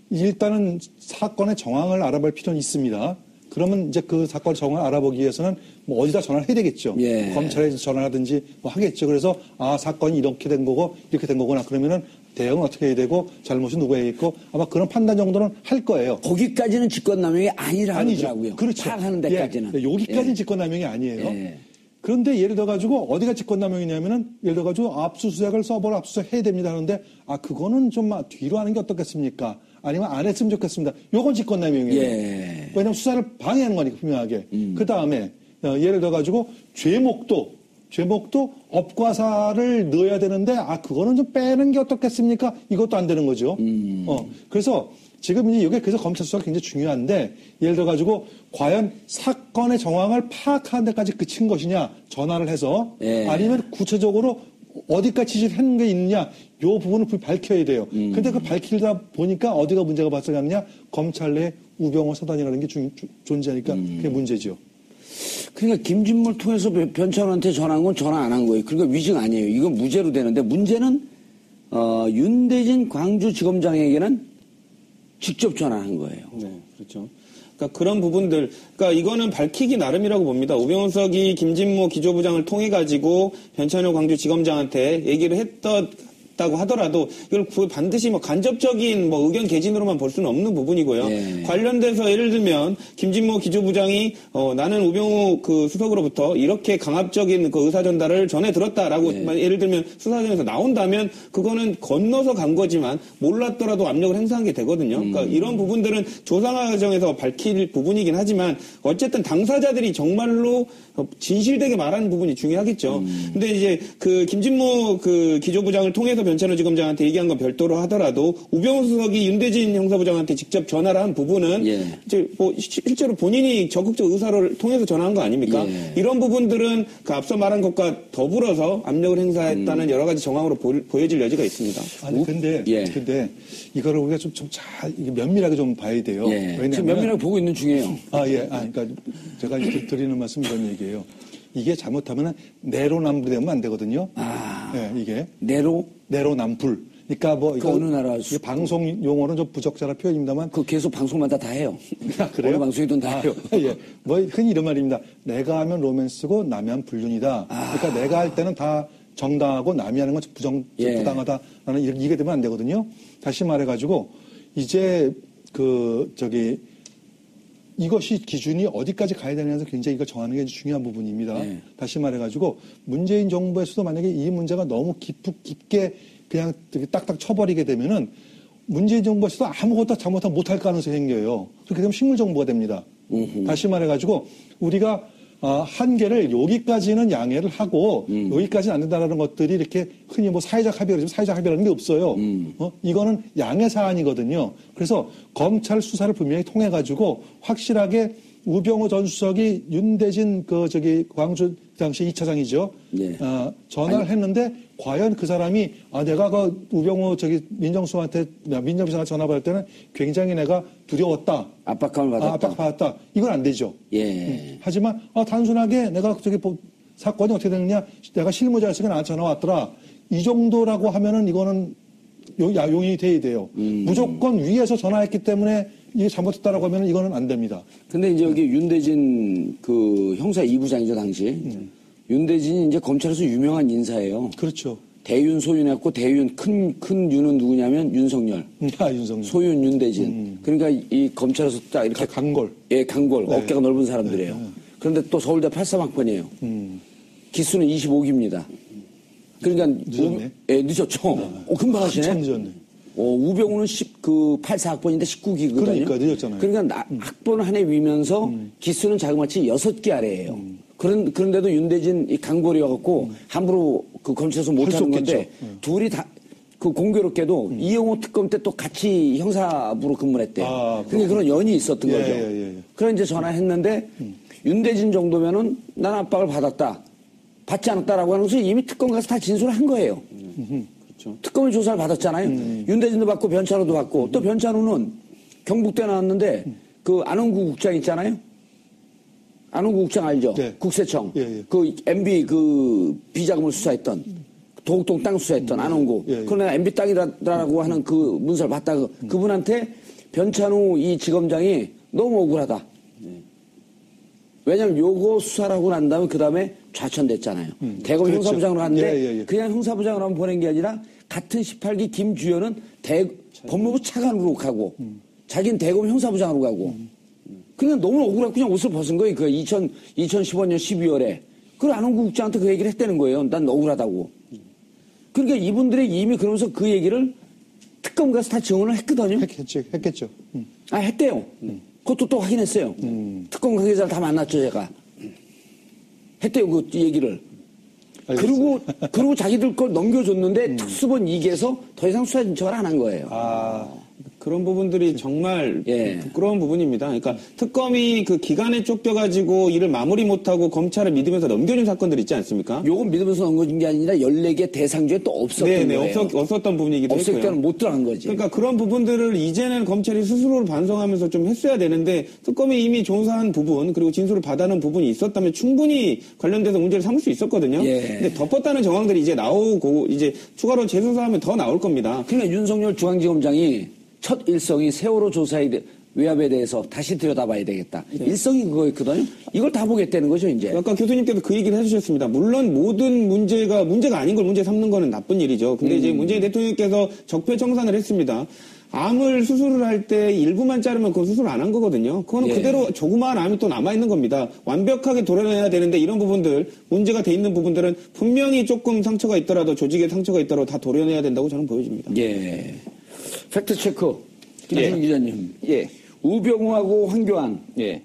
일단은 사건의 정황을 알아볼 필요는 있습니다. 그러면 이제 그 사건 정황을 알아보기 위해서는 뭐 어디다 전화를 해야 되겠죠. 예. 검찰에 전화를 하든지 뭐 하겠죠. 그래서 사건이 이렇게 된 거고 이렇게 된 거구나. 그러면은 대응은 어떻게 해야 되고 잘못은 누가 해야겠고 아마 그런 판단 정도는 할 거예요. 거기까지는 직권남용이 아니라고 하더라고요. 그렇죠. 파악하는 데까지는. 예. 여기까지는 직권남용이 아니에요. 예. 그런데 예를 들어가지고 어디가 직권남용이냐면은 예를 들어가지고 압수수색을 서버를 압수수색해야 됩니다 하는데 그거는 좀 뒤로 하는 게 어떻겠습니까? 아니면 안 했으면 좋겠습니다. 요건 직권남용이에요. 예. 왜냐하면 수사를 방해하는 거니까 분명하게. 그 다음에 예를 들어가지고 죄목도 업과사를 넣어야 되는데 그거는 좀 빼는 게 어떻겠습니까? 이것도 안 되는 거죠. 그래서 지금 이제 이게 그래서 검찰 수사가 굉장히 중요한데 예를 들어가지고 과연 사건의 정황을 파악하는 데까지 그친 것이냐 전화를 해서 예. 아니면 구체적으로 어디까지 지시를 했는 게 있느냐 요 부분을 밝혀야 돼요. 근데 그 밝히다 보니까 어디가 문제가 발생하느냐 검찰 내 우병우 사단이라는 게 존재하니까 그게 문제죠. 그러니까 김진모를 통해서 변찬우한테 전화한 건 전화 안 한 거예요. 그러니까 위증 아니에요. 이건 무죄로 되는데 문제는 윤대진 광주지검장에게는 직접 전화한 거예요. 네, 그렇죠. 그러니까 그런 부분들, 그러니까 이거는 밝히기 나름이라고 봅니다. 우병우 수석이 김진모 기조부장을 통해 가지고 변찬우 광주지검장한테 얘기를 했다고 하더라도 이걸 반드시 뭐 간접적인 뭐 의견 개진으로만 볼 수는 없는 부분이고요. 예. 관련돼서 예를 들면 김진모 기조부장이 나는 우병우 그 수석으로부터 이렇게 강압적인 그 의사 전달을 전해 들었다라고 예를 들면 수사장에서 나온다면 그거는 건너서 간 거지만 몰랐더라도 압력을 행사한 게 되거든요. 그러니까 이런 부분들은 조사 과정에서 밝힐 부분이긴 하지만 어쨌든 당사자들이 정말로 진실되게 말하는 부분이 중요하겠죠. 근데 이제 그 김진모 그 기조부장을 통해서 변찬우 지검장한테 얘기한 건 별도로 하더라도 우병우 수석이 윤대진 형사부장한테 직접 전화를 한 부분은 이제 뭐 실제로 본인이 적극적 의사를 통해서 전화한 거 아닙니까? 이런 부분들은 그 앞서 말한 것과 더불어서 압력을 행사했다는 여러 가지 정황으로 보여질 여지가 있습니다. 아니 근데 이거를 우리가 좀 잘 면밀하게 좀 봐야 돼요. 왜냐하면 지금 면밀하게 보고 있는 중이에요. 그러니까 제가 이렇게 드리는 말씀 이런 얘기예요. 이게 잘못하면 내로남불되면 안 되거든요. 이게 내로남불. 그러니까 뭐 그 어느 나라 이게 방송 용어는 좀 부적절한 표현입니다만 그 계속 방송마다 다 해요. 그래요? 어느 방송이든 다 해요. 예. 뭐 흔히 이런 말입니다. 내가 하면 로맨스고 남이 하면 불륜이다. 그러니까 내가 할 때는 다 정당하고 남이 하는 건 부당하다라는 이게 되면 안 되거든요. 다시 말해가지고 이제 이것이 기준이 어디까지 가야 되느냐에서 굉장히 이걸 정하는 게 중요한 부분입니다. 다시 말해가지고 문재인 정부에서도 만약에 이 문제가 너무 깊게 그냥 딱딱 쳐버리게 되면은 문재인 정부에서도 아무것도 잘못하면 못할 가능성이 생겨요. 그렇게 되면 식물정부가 됩니다. 다시 말해가지고 우리가 한계를 여기까지는 양해를 하고 여기까지는 안 된다는 것들이 이렇게 흔히 뭐 사회적 합의라지만 사회적 합의라는 게 없어요. 이거는 양해 사안이거든요. 그래서 검찰 수사를 분명히 통해 가지고 확실하게 우병우 전 수석이 윤대진 광주 당시 2차장이죠. 전화를 했는데 과연 그 사람이 내가 그 우병우 민정수석한테 전화 받을 때는 굉장히 내가 두려웠다. 압박감을 받았다. 압박받았다. 이건 안 되죠. 하지만 단순하게 내가 사건이 어떻게 됐느냐. 내가 실무자였으니까 나한테 전화 왔더라. 이 정도라고 하면은 이거는 용인이 돼야 돼요. 무조건 위에서 전화했기 때문에 이게 잘못했다라고 하면 이거는 안 됩니다. 근데 이제 여기 윤대진 그 형사 2부장이죠, 당시. 윤대진이 이제 검찰에서 유명한 인사예요. 그렇죠. 대윤, 소윤했고, 대윤, 큰 윤은 누구냐면 윤석열. 윤석열. 소윤, 윤대진. 그러니까 이 검찰에서 딱 이렇게. 강골. 강골. 어깨가 넓은 사람들이에요. 그런데 또 서울대 83학번이에요. 기수는 25기입니다. 그러니까 늦었네. 늦었죠. 금방 하시네. 한참 늦었네. 우병우는 84학번인데 19기거든요. 그러니까 늦었잖아요. 그러니까 학번 한 해 위면서 기수는 자그마치 6개 아래예요. 그런데도 윤대진 이 강골이어갖고 함부로 그 검찰에서 할 수 못하는 건데 없겠죠. 둘이 다 그 공교롭게도 이영호 특검 때 또 같이 형사부로 근무를 했대요. 그러니까 그런 연이 있었던 거죠. 그래 이제 전화했는데 윤대진 정도면은 난 압박을 받았다. 받지 않았다라고 하는 것을 이미 특검 가서 다 진술을 한 거예요. 그렇죠. 특검이 조사를 받았잖아요. 윤대진도 받고 변찬호도 받고 또 변찬호는 경북대 나왔는데 그 안원구 국장 있잖아요. 안원구 국장 알죠? 네. 국세청. 예. 그 MB 그 비자금을 수사했던 도곡동 땅 수사했던 안원구. 예. 그러나 MB 땅이라고 하는 그 문서를 받다 그분한테 변찬호 이 지검장이 너무 억울하다. 왜냐면 요거 수사를 하고 난 다음에 그 다음에 좌천됐잖아요. 대검 그렇죠. 형사부장으로 갔는데 예. 그냥 형사부장으로 한번 보낸 게 아니라 같은 18기 김주현은 법무부 차관으로 가고 자기는 대검 형사부장으로 가고 그냥 너무 억울하고 그냥 옷을 벗은 거예요. 그 2015년 12월에. 그걸 안원구 국장한테 그 얘기를 했다는 거예요. 난 억울하다고. 그러니까 이분들이 이미 그러면서 그 얘기를 특검 가서 다 증언을 했거든요. 했겠죠. 했대요. 그것도 또 확인했어요. 특검 관계자를 다 만났죠, 제가. 했대요, 그 얘기를. 그리고 자기들 걸 넘겨줬는데 특수본 2기에서 더 이상 수사 신청을 안 한 거예요. 그런 부분들이 정말 예. 부끄러운 부분입니다. 그러니까 특검이 그 기간에 쫓겨가지고 일을 마무리 못하고 검찰을 믿으면서 넘겨준 사건들 있지 않습니까? 요건 믿으면서 넘겨준 게 아니라 14개 대상주에 또 없었던 거예요. 없었던 부분이기도 없을 했고요. 때는 못 들어간 거지. 그러니까 그런 부분들을 이제는 검찰이 스스로 반성하면서 좀 했어야 되는데 특검이 이미 조사한 부분 그리고 진술을 받아놓은 부분이 있었다면 충분히 관련돼서 문제를 삼을 수 있었거든요. 예. 근데 덮었다는 정황들이 이제 나오고 이제 추가로 재수사하면 더 나올 겁니다. 그러니까 윤석열 중앙지검장이 첫 일성이 세월호 조사에 외압에 대해서 다시 들여다봐야 되겠다. 일성이 그거였거든요. 이걸 다 보겠다는 거죠, 이제. 아까 교수님께서 그 얘기를 해주셨습니다. 물론 모든 문제가 아닌 걸 문제 삼는 거는 나쁜 일이죠. 근데 이제 문재인 대통령께서 적폐청산을 했습니다. 암을 수술을 할 때 일부만 자르면 그건 수술 안 한 거거든요. 그거는 그대로 조그마한 암이 또 남아있는 겁니다. 완벽하게 도려내야 되는데 이런 부분들, 문제가 돼 있는 부분들은 분명히 조금 상처가 있더라도 조직에 상처가 있더라도 다 도려내야 된다고 저는 보여집니다. 예. 팩트체크. 김준일 기자님. 예. 우병우하고 황교안. 예.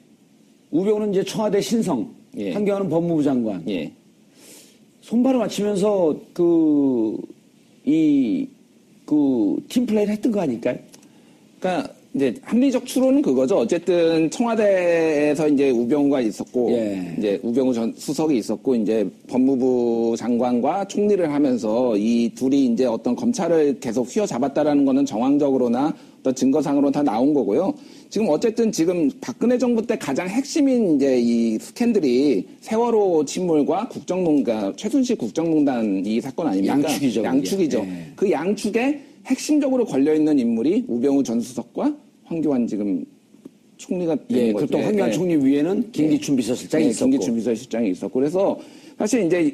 우병우는 이제 청와대 신성. 예. 황교안은 법무부 장관. 예. 손발을 맞추면서 팀플레이를 했던 거 아닐까요? 그러니까 이제 합리적 추론은 그거죠. 어쨌든 청와대에서 이제 우병우가 있었고, 이제 우병우 전 수석이 있었고, 이제 법무부 장관과 총리를 하면서 이 둘이 이제 어떤 검찰을 계속 휘어잡았다라는 거는 정황적으로나 어떤 증거상으로 다 나온 거고요. 지금 어쨌든 지금 박근혜 정부 때 가장 핵심인 이제 이 스캔들이 세월호 침몰과 그러니까 최순실 국정농단 이 사건 아닙니까? 양축이죠. 예. 그 양축에 핵심적으로 걸려있는 인물이 우병우 전 수석과 황교안 지금 총리가 되는 거죠. 그또 황교안 총리 위에는 김기춘 비서실장이 있었고. 김기춘 비서실장이 있었고. 그래서 사실 이제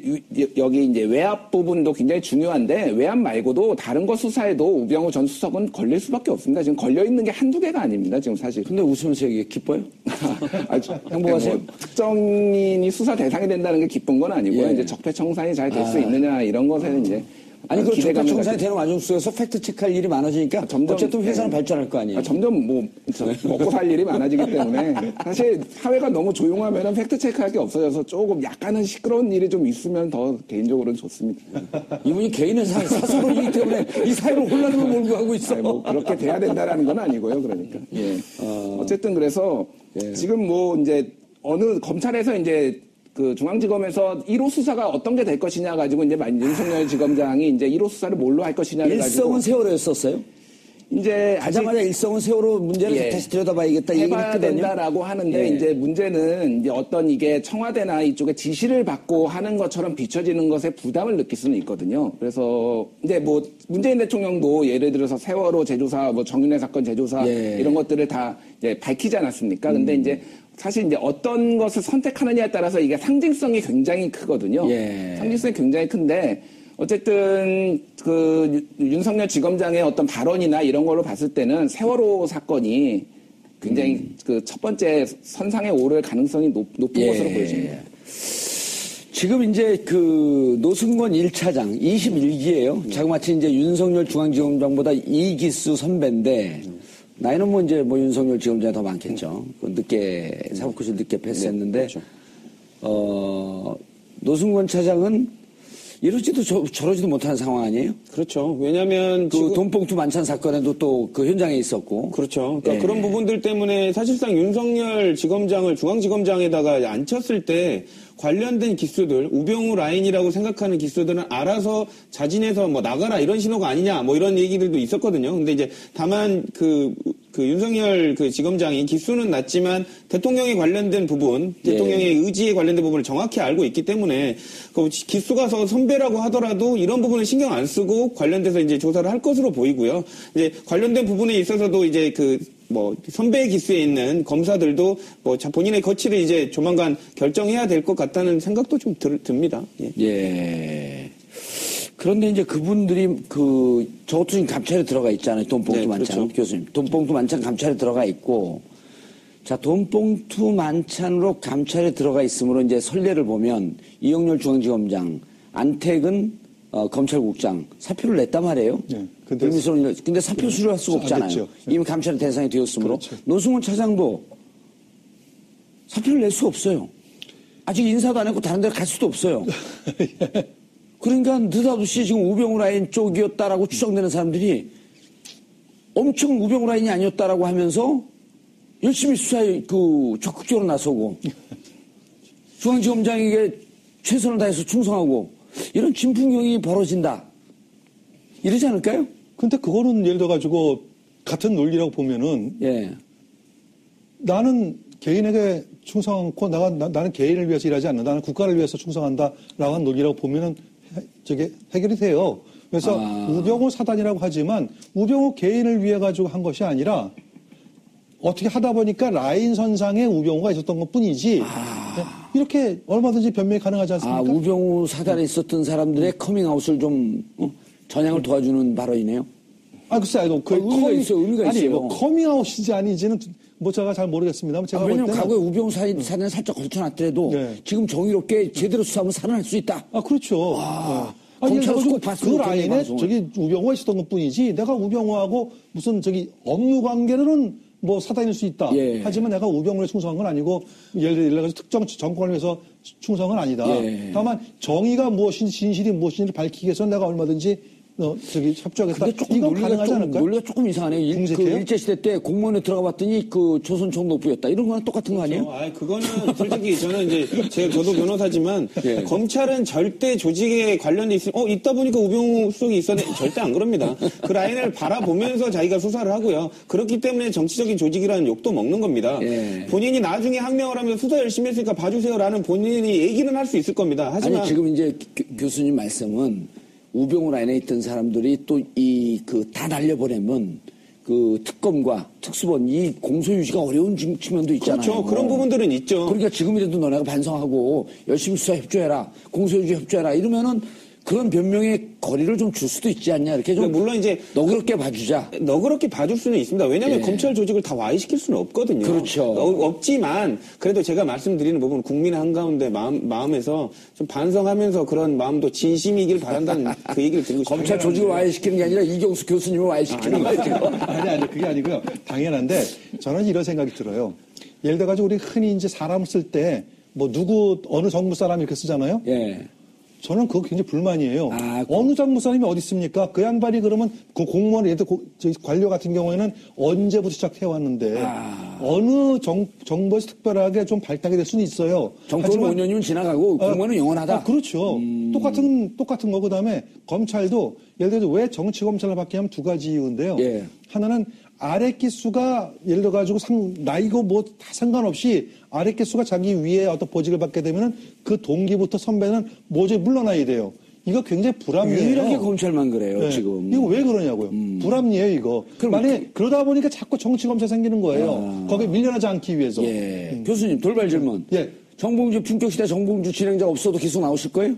여기 이제 외압 부분도 굉장히 중요한데 외압 말고도 다른 거 수사에도 우병우 전 수석은 걸릴 수밖에 없습니다. 지금 걸려 있는 게 한두 개가 아닙니다. 지금 사실. 근데 웃으면서 얘기해. 기뻐요? 행복하세요? 뭐 특정인이 수사 대상이 된다는 게 기쁜 건 아니고요. 이제 적폐청산이 잘 될 수 있느냐 이런 것에는 이제 아니, 그 기대감을 적폐청산이 되는 와중 속에서 팩트 체크할 일이 많아지니까 어쨌든 회사는 발전할 거 아니에요. 점점 먹고 살 일이 많아지기 때문에 사실 사회가 너무 조용하면 팩트 체크할 게 없어져서 조금 약간은 시끄러운 일이 좀 있으면 더 개인적으로는 좋습니다. 이분이 개인의 사설이기 때문에 이 사회로 혼란을 몰고 가고 있어. 아니, 뭐 그렇게 돼야 된다라는 건 아니고요. 그러니까 어쨌든 그래서 지금 뭐 이제 어느 검찰에서 이제 그 중앙지검에서 1호 수사가 어떤 게 될 것이냐 가지고 이제 윤석열 지검장이 이제 1호 수사를 뭘로 할 것이냐를 가지고 일성은 세월호였었어요? 이제 가자마자 일성은 세월호 문제를 다시 들여다봐야겠다 얘기를 해봐야 했거든요. 된다라고 하는데 이제 문제는 이제 어떤 이게 청와대나 이쪽에 지시를 받고 하는 것처럼 비춰지는 것에 부담을 느낄 수는 있거든요. 그래서 이제 뭐 문재인 대통령도 예를 들어서 세월호 재조사, 뭐 정윤회 사건 재조사 이런 것들을 다 이제 밝히지 않았습니까? 근데 이제 사실 이제 어떤 것을 선택하느냐에 따라서 이게 상징성이 굉장히 크거든요. 상징성이 굉장히 큰데 어쨌든 그 윤석열 지검장의 어떤 발언이나 이런 걸로 봤을 때는 세월호 사건이 굉장히 그 첫 번째 선상에 오를 가능성이 높은 것으로 보여집니다. 지금 이제 그 노승권 1차장 21기예요. 자그마치 이제 윤석열 중앙지검장보다 이기수 선배인데 나이는 뭐 이제 뭐 윤석열 지검장이 더 많겠죠. 그 늦게 사법고시 늦게 패스했는데 그렇죠. 노승권 차장은 이러지도 저러지도 못하는 상황 아니에요? 그렇죠. 왜냐하면 그 돈봉투 만찬 사건에도 또 그 현장에 있었고. 그렇죠. 그러니까 예. 그런 부분들 때문에 사실상 윤석열 지검장을 중앙지검장에다가 앉혔을 때 관련된 기수들, 우병우 라인이라고 생각하는 기수들은 알아서 자진해서 뭐 나가라 이런 신호가 아니냐 뭐 이런 얘기들도 있었거든요. 근데 이제 다만 그 윤석열 그 지검장이 기수는 낮지만 대통령에 관련된 부분, 대통령의 의지에 관련된 부분을 정확히 알고 있기 때문에 그 기수가 선배라고 하더라도 이런 부분을 신경 안 쓰고 관련돼서 이제 조사를 할 것으로 보이고요. 이제 관련된 부분에 있어서도 이제 뭐 선배 기수에 있는 검사들도 뭐 본인의 거취를 이제 조만간 결정해야 될 것 같다는 생각도 좀 듭니다. 예. 예. 그런데 이제 그분들이 저것도 지금 감찰에 들어가 있잖아요. 돈봉투 네, 만찬 그렇죠. 교수님. 돈봉투 만찬 감찰에 들어가 있고, 자, 돈봉투 만찬으로 감찰에 들어가 있으므로 이제 선례를 보면 이영렬 중앙지검장, 안택은 검찰국장 사표를 냈단 말이에요. 네, 근데 사표 수료할 수가 안 없잖아요. 됐죠. 이미 감찰의 대상이 되었으므로. 그렇죠. 노승훈 차장도 사표를 낼 수 없어요. 아직 인사도 안 했고 다른 데 갈 수도 없어요. 그러니까 느닷없이 지금 우병우 라인 쪽이었다라고 추정되는 사람들이 엄청 우병우 라인이 아니었다라고 하면서 열심히 수사에 적극적으로 나서고 중앙지검장에게 최선을 다해서 충성하고 이런 진풍경이 벌어진다. 이러지 않을까요? 근데 그거는 예를 들어가지고 같은 논리라고 보면은 예. 나는 개인에게 충성하고 나는 개인을 위해서 일하지 않는다. 나는 국가를 위해서 충성한다라고 하는 논리라고 보면은 저게 해결이 돼요. 그래서 우병우 사단이라고 하지만 우병우 개인을 위해 가지고 한 것이 아니라 어떻게 하다 보니까 라인 선상에 우병우가 있었던 것뿐이지. 이렇게 얼마든지 변명이 가능하지 않습니까? 우병우 사단에 있었던 사람들의 커밍아웃을 좀 전향을 도와주는 발언이네요. 글쎄, 의미가 있어요. 뭐 커밍아웃인지 아닌지는 뭐 제가 잘 모르겠습니다만 제가 볼 왜냐면 때는 과거에 우병우 사단에 살짝 걸쳐놨더라도 네. 지금 정의롭게 제대로 수사하면 살아날 수 있다. 그렇죠. 검찰은 꼭 봤으면 그 라인에 방송을. 저기 우병우가 있었던 것뿐이지 내가 우병우하고 무슨 업무 관계로는 뭐 사단일 수 있다. 예. 하지만 내가 우병우에 충성한 건 아니고 예를 들어서 특정 정권을 위해서 충성은 아니다. 예. 다만 정의가 무엇인지 진실이 무엇인지를 밝히기 위해서 내가 얼마든지 협조하겠다. 근데 조금 이건 가능하지 않을까요? 논리가 조금 이상하네요. 궁색해요? 일제시대 때 공무원에 들어가 봤더니 조선 총독부였다. 이런 거랑 똑같은 거 아니에요? 그거는 솔직히 저는 이제 저도 변호사지만 예. 검찰은 절대 조직에 관련돼 있으면 있다 보니까 우병우 수석이 있었네. 절대 안 그럽니다. 그 라인을 바라보면서 자기가 수사를 하고요. 그렇기 때문에 정치적인 조직이라는 욕도 먹는 겁니다. 예. 본인이 나중에 항명을 하면서 수사 열심히 했으니까 봐주세요라는 본인이 얘기는 할 수 있을 겁니다. 하지만 아니 지금 이제 교수님 말씀은 우병우 라인에 있던 사람들이 또 다 날려보내면 특검과 특수본 이 공소 유지가 어려운 측면도 있잖아요. 그렇죠. 그런 부분들은 있죠. 그러니까 지금이라도 너네가 반성하고 열심히 수사 협조해라, 공소 유지 협조해라 이러면은 그런 변명의 거리를 좀 줄 수도 있지 않냐 이렇게 좀 물론 이제 너그럽게 봐주자. 너그럽게 봐줄 수는 있습니다. 왜냐하면 예. 검찰 조직을 다 와해시킬 수는 없거든요. 그렇죠. 없지만 그래도 제가 말씀드리는 부분은 국민 한가운데 마음에서 좀 반성하면서 그런 마음도 진심이길 바란다는 그 얘기를 드리고 싶습니다. 검찰 조직을 와해시키는 게 아니라 이경수 교수님을 와해시키는 거예요 지금. 아니, 그게 아니고요. 당연한데 저는 이런 생각이 들어요. 예를 들어가지고 우리 흔히 이제 사람 쓸 때 뭐 어느 정부 사람 이렇게 쓰잖아요. 예. 저는 그거 굉장히 불만이에요. 아, 어느 정부 사람이 어디 있습니까? 그 양반이 그러면 그 공무원, 관료 같은 경우에는 언제부터 시작해왔는데 어느 정부에서 특별하게 좀 발탁이 될 수는 있어요. 정권은 5년이면 지나가고 공무원은 영원하다. 그렇죠. 똑같은 거. 그다음에 검찰도 예를 들어서 왜 정치검찰을 받게 하면 두 가지 이유인데요. 예. 하나는 아래 기수가 예를 들어가지고 나이고 뭐 다 상관없이 아래 기수가 자기 위에 어떤 보직을 받게 되면은 그 동기부터 선배는 모조리 물러나야 돼요. 이거 굉장히 불합리해요. 유일하게 검찰만 그래요 네. 지금. 이거 왜 그러냐고요. 불합리해요 이거. 만약에 그러다 보니까 자꾸 정치검찰 생기는 거예요. 거기에 밀려나지 않기 위해서. 예. 교수님 돌발 질문. 예. 정봉주 품격시대 정봉주 진행자 없어도 계속 나오실 거예요?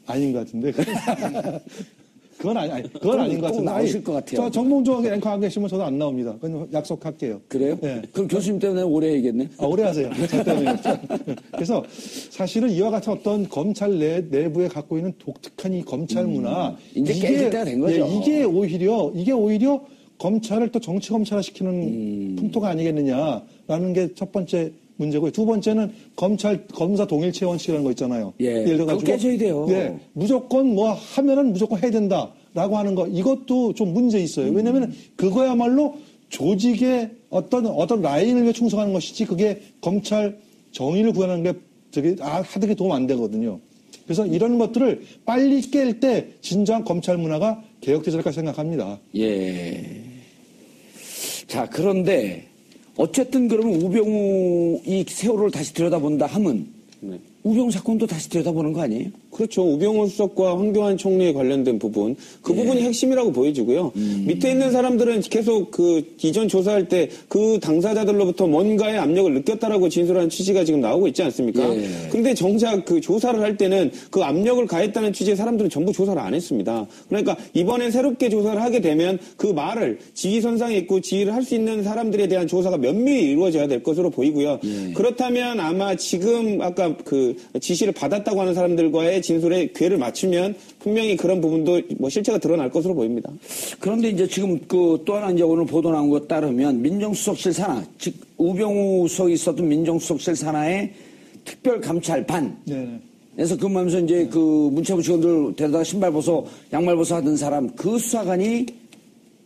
아닌 것 같은데. 그건 아닌 것 꼭 같은데. 나오실 것 같아요. 저 정봉주 앵커 안 계시면 저도 안 나옵니다. 그건 약속할게요. 그래요? 네. 그럼 교수님 때문에 오래 해야겠네. 오래 하세요. 저 때문에. 그래서 사실은 이와 같은 어떤 검찰 내부에 갖고 있는 독특한 이 검찰 문화. 이제 깨질 때가 된 거죠. 이게 오히려 검찰을 또 정치 검찰화 시키는 풍토가 아니겠느냐라는 게 첫 번째 문제고요. 두 번째는 검사 동일체 원칙이라는 거 있잖아요. 예. 예를 들어가지고. 그거 깨져야 돼요. 예. 무조건 뭐 하면은 무조건 해야 된다라고 하는 거. 이것도 좀 문제 있어요. 왜냐면 그거야말로 조직의 어떤 라인을 위해 충성하는 것이지 그게 검찰 정의를 구하는 게 하드게 도움 안 되거든요. 그래서 이런 것들을 빨리 깰 때 진정한 검찰 문화가 개혁되지 않을까 생각합니다. 예. 자, 그런데 어쨌든 그러면 우병우 이 세월호를 다시 들여다본다 하면 네. 우병우 사건도 다시 들여다보는 거 아니에요? 그렇죠. 우병우 수석과 황교안 총리에 관련된 부분, 그 부분이 핵심이라고 보여지고요. 밑에 있는 사람들은 계속 그 이전 조사할 때 그 당사자들로부터 뭔가의 압력을 느꼈다라고 진술하는 취지가 지금 나오고 있지 않습니까? 예. 그런데 정작 그 조사를 할 때는 그 압력을 가했다는 취지의 사람들은 전부 조사를 안 했습니다. 그러니까 이번에 새롭게 조사를 하게 되면 그 말을 지휘선상에 있고 지휘를 할 수 있는 사람들에 대한 조사가 면밀히 이루어져야 될 것으로 보이고요. 그렇다면 아마 지금 아까 그 지시를 받았다고 하는 사람들과의 진술에 궤를 맞추면 분명히 그런 부분도 뭐 실체가 드러날 것으로 보입니다. 그런데 이제 지금 그 또 하나 이제 오늘 보도 나온 것 따르면 민정수석실 산하, 즉 우병우 수석이 있었던 민정수석실 산하의 특별감찰반. 네. 그래서 근무하면서 이제 그 문체부 직원들 데려다가 신발 벗어, 양말 벗어 하던 사람 그 수사관이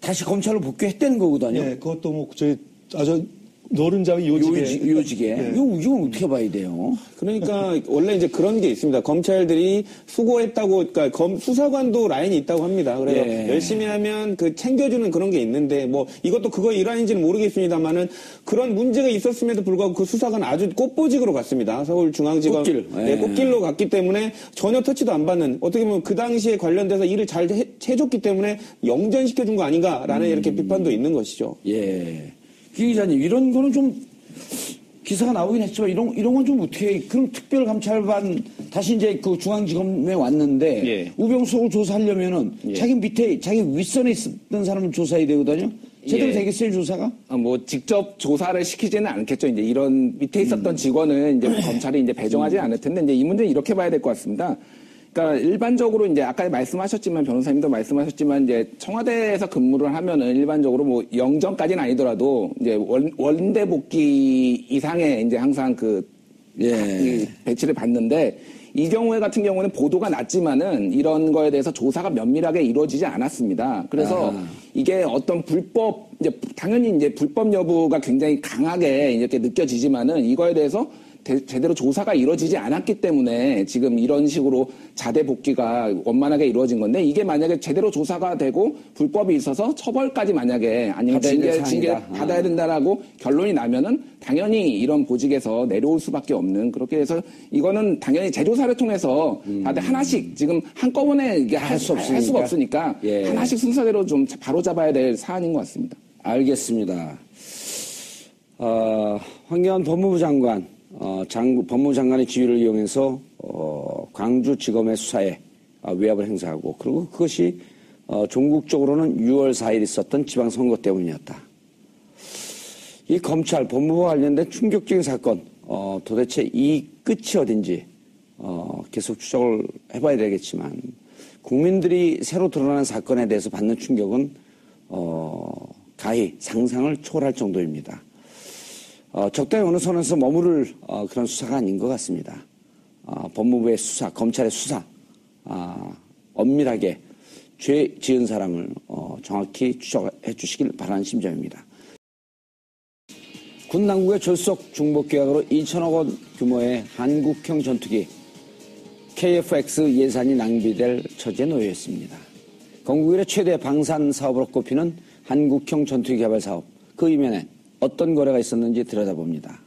다시 검찰로 복귀했다는 거거든요. 네, 그것도 뭐 저희 아주 노른자위 요직에. 네. 이건 어떻게 봐야 돼요? 그러니까 원래 이제 그런 게 있습니다. 검찰들이 수고했다고, 그러니까 수사관도 라인이 있다고 합니다. 그래서 예. 열심히 하면 그 챙겨주는 그런 게 있는데 뭐 이것도 그거 일환인지는 모르겠습니다만은 그런 문제가 있었음에도 불구하고 그 수사관 아주 꽃보직으로 갔습니다. 서울중앙지검 꽃길. 네, 꽃길로 갔기 때문에 전혀 터치도 안 받는, 어떻게 보면 그 당시에 관련돼서 일을 잘 해줬기 때문에 영전시켜준 거 아닌가라는 이렇게 비판도 있는 것이죠. 예. 김 기자님, 이런 거는 좀 기사가 나오긴 했지만 이런 건 좀 어떻게, 그럼 특별감찰반 다시 이제 그 중앙지검에 왔는데 예. 우병수를 조사하려면은 자기 밑에, 자기 윗선에 있었던 사람을 조사해야 되거든요? 제대로 예. 되겠어요, 조사가? 뭐 직접 조사를 시키지는 않겠죠. 이제 이런 밑에 있었던 직원은 이제 검찰이 이제 배정하지 않을 텐데 이제 이 문제는 이렇게 봐야 될 것 같습니다. 그러니까 일반적으로 이제 아까 말씀하셨지만 변호사님도 말씀하셨지만 이제 청와대에서 근무를 하면은 일반적으로 뭐 영전까지는 아니더라도 이제 원대 복귀 이상의 이제 항상 그 이 배치를 받는데 이 경우에 같은 경우는 보도가 났지만은 이런 거에 대해서 조사가 면밀하게 이루어지지 않았습니다. 그래서 이게 어떤 불법, 이제 당연히 이제 불법 여부가 굉장히 강하게 이렇게 느껴지지만은 이거에 대해서 제대로 조사가 이루어지지 않았기 때문에 지금 이런 식으로 자대 복귀가 원만하게 이루어진 건데, 이게 만약에 제대로 조사가 되고 불법이 있어서 처벌까지 만약에 아니면 징계 받아야 된다라고 결론이 나면은 당연히 이런 보직에서 내려올 수밖에 없는, 그렇게 해서 이거는 당연히 재조사를 통해서 다들 하나씩 지금 한꺼번에 이게 할 수가 없으니까 예. 하나씩 순서대로 좀 바로 잡아야 될 사안인 것 같습니다. 알겠습니다. 황교안 법무부 장관, 법무부 장관의 지위를 이용해서 광주지검의 수사에 위압을 행사하고, 그리고 그것이 종국적으로는 6월 4일 있었던 지방선거 때문이었다. 이 검찰, 법무부와 관련된 충격적인 사건, 도대체 이 끝이 어딘지 계속 추적을 해봐야 되겠지만, 국민들이 새로 드러나는 사건에 대해서 받는 충격은 가히 상상을 초월할 정도입니다. 적당히 어느 선에서 머무를 그런 수사가 아닌 것 같습니다. 법무부의 수사, 검찰의 수사, 엄밀하게 죄 지은 사람을 정확히 추적해 주시길 바라는 심정입니다. 군 당국의 졸속 중복 계약으로 2천억 원 규모의 한국형 전투기 KF-X 예산이 낭비될 처지에 놓여 있습니다. 건국 이래 최대 방산 사업으로 꼽히는 한국형 전투기 개발 사업, 그 이면에 어떤 거래가 있었는지 들여다봅니다.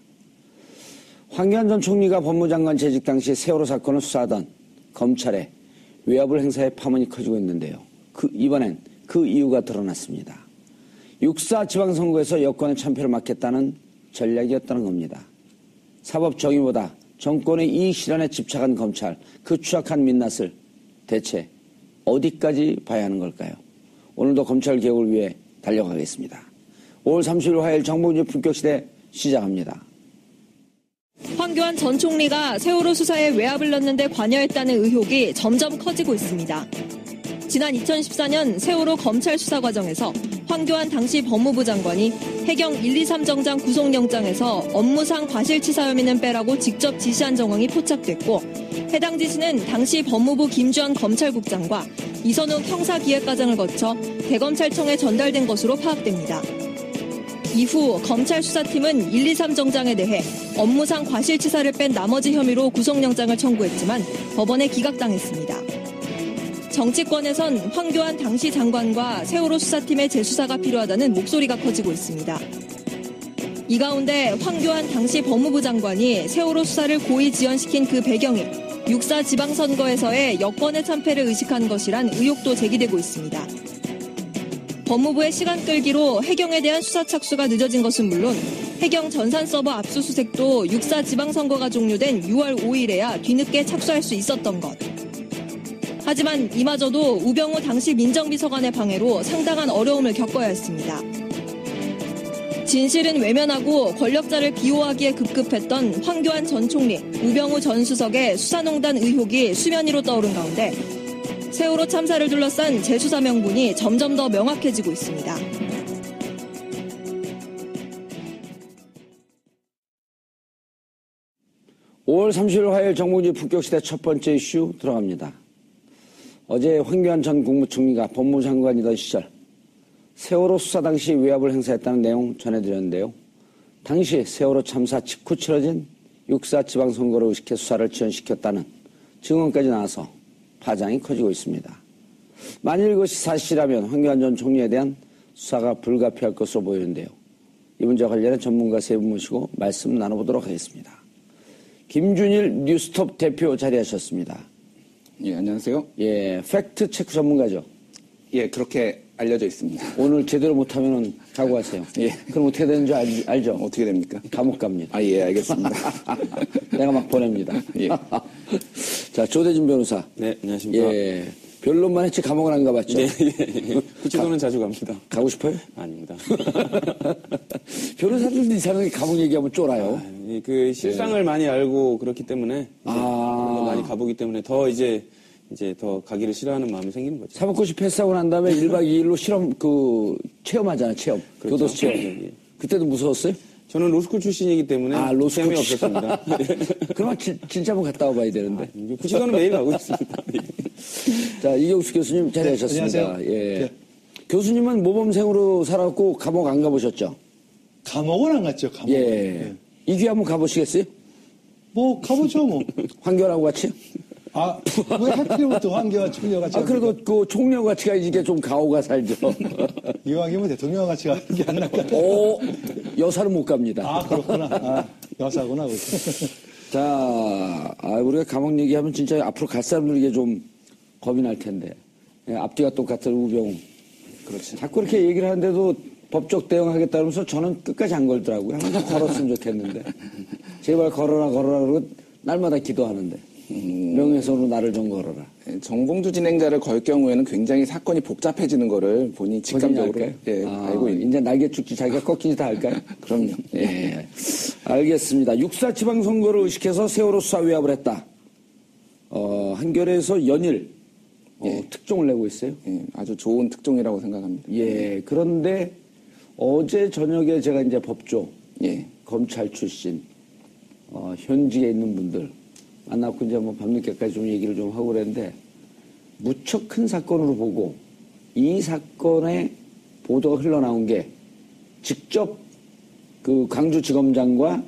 황교안 전 총리가 법무장관 재직 당시 세월호 사건을 수사하던 검찰에 외압을 행사해 파문이 커지고 있는데요. 이번엔 그 이유가 드러났습니다. 6.4 지방선거에서 여권의 참패를 막겠다는 전략이었다는 겁니다. 사법 정의보다 정권의 이익 실현에 집착한 검찰, 그 추악한 민낯을 대체 어디까지 봐야 하는 걸까요? 오늘도 검찰 개혁을 위해 달려가겠습니다. 5월 30일 화요일 정봉주 품격시대 시작합니다. 황교안 전 총리가 세월호 수사에 외압을 넣는데 관여했다는 의혹이 점점 커지고 있습니다. 지난 2014년 세월호 검찰 수사 과정에서 황교안 당시 법무부 장관이 해경 123 정장 구속영장에서 업무상 과실치사 혐의는 빼라고 직접 지시한 정황이 포착됐고, 해당 지시는 당시 법무부 김주환 검찰국장과 이선욱 형사기획과장을 거쳐 대검찰청에 전달된 것으로 파악됩니다. 이후 검찰 수사팀은 123 정장에 대해 업무상 과실치사를 뺀 나머지 혐의로 구속영장을 청구했지만 법원에 기각당했습니다. 정치권에선 황교안 당시 장관과 세월호 수사팀의 재수사가 필요하다는 목소리가 커지고 있습니다. 이 가운데 황교안 당시 법무부 장관이 세월호 수사를 고의 지연시킨 그 배경이 6.4 지방선거에서의 여권의 참패를 의식한 것이란 의혹도 제기되고 있습니다. 법무부의 시간 끌기로 해경에 대한 수사 착수가 늦어진 것은 물론 해경 전산 서버 압수수색도 6.4 지방선거가 종료된 6월 5일에야 뒤늦게 착수할 수 있었던 것. 하지만 이마저도 우병우 당시 민정비서관의 방해로 상당한 어려움을 겪어야 했습니다. 진실은 외면하고 권력자를 비호하기에 급급했던 황교안 전 총리, 우병우 전 수석의 수사농단 의혹이 수면 위로 떠오른 가운데 세월호 참사를 둘러싼 재수사 명분이 점점 더 명확해지고 있습니다. (5월 30일) 화요일 정봉주 품격시대 첫 번째 이슈 들어갑니다. 어제 황교안 전 국무총리가 법무장관이던 시절 세월호 수사 당시 외압을 행사했다는 내용 전해드렸는데요. 당시 세월호 참사 직후 치러진 6.4 지방선거를 의식해 수사를 지연시켰다는 증언까지 나와서 파장이 커지고 있습니다. 만일 이것이 사실이라면 황교안 전 총리에 대한 수사가 불가피할 것으로 보이는데요. 이 문제와 관련해 전문가 세 분 모시고 말씀 나눠보도록 하겠습니다. 김준일 뉴스톱 대표 자리하셨습니다. 예, 안녕하세요. 예, 팩트체크 전문가죠. 예, 그렇게 알려져 있습니다. 오늘 제대로 못하면 각오하세요. 예. 그럼 어떻게 되는지 알죠? 어떻게 됩니까? 감옥 갑니다. 아, 예, 알겠습니다. 내가 막 보냅니다. 예. 자, 조대진 변호사. 네, 안녕하십니까. 예. 변론만 했지 감옥은 안 가봤죠? 네, 예. 구치소는 자주 갑니다. 가고 싶어요? 아닙니다. 변호사들도 이상하게 감옥 얘기하면 쫄아요. 그 실상을 많이 알고 그렇기 때문에 많이 가보기 때문에 더 이제 더 가기를 싫어하는 마음이 생기는 거죠. 사법고시 패스하고 난 다음에 1박 2일로 실험 체험하잖아, 체험. 그렇죠. 교도소 체험. 예. 그때도 무서웠어요? 저는 로스쿨 출신이기 때문에 로스쿨 체험이 없었습니다. 그러면 진짜 한번 갔다 와봐야 되는데. 구치소는 매일 가고 있습니다. 자, 이경수 교수님 자리하셨습니다. 네, 안녕하세요. 예. 네. 교수님은 모범생으로 살았고 감옥 안 가보셨죠? 감옥은 안 갔죠, 감옥. 예. 이규 한번 가보시겠어요? 뭐, 가보죠, 뭐. 황교안하고 같이? 왜 하필부터 황교안 총리와 같이. 그래도 그 총리하고 같이 가야지 이게 좀 가오가 살죠. 이왕이면 대통령과 같이 가는 게 안 낫까. 여사는 못 갑니다. 그렇구나. 여사구나. 자, 우리가 감옥 얘기하면 진짜 앞으로 갈 사람들에게 좀 겁이 날 텐데. 예, 앞뒤가 똑같은 우병우. 그렇지. 자꾸 이렇게 얘기를 하는데도 법적 대응하겠다면서 저는 끝까지 안 걸더라고요. 항상 걸었으면 좋겠는데. 제발 걸어라 그러고 날마다 기도하는데. 명예훼손으로 나를 좀 걸어라. 정봉주 진행자를 걸 경우에는 굉장히 사건이 복잡해지는 거를 본인이 직감적으로 알고 있는. 이제 날개 축지 자기가 꺾인지 다 할까요? 그럼요. 예. 알겠습니다. 6.4 지방선거를 의식해서 세월호 수사 외압을 했다. 한겨레에서 연일 특종을 내고 있어요. 예, 아주 좋은 특종이라고 생각합니다. 예. 그런데 어제 저녁에 제가 이제 법조, 예. 검찰 출신, 현직에 있는 분들 만나고 이제 뭐 밤늦게까지 좀 얘기를 좀 하고 그랬는데 무척 큰 사건으로 보고 이 사건의 보도가 흘러나온 게 직접 그 광주지검장과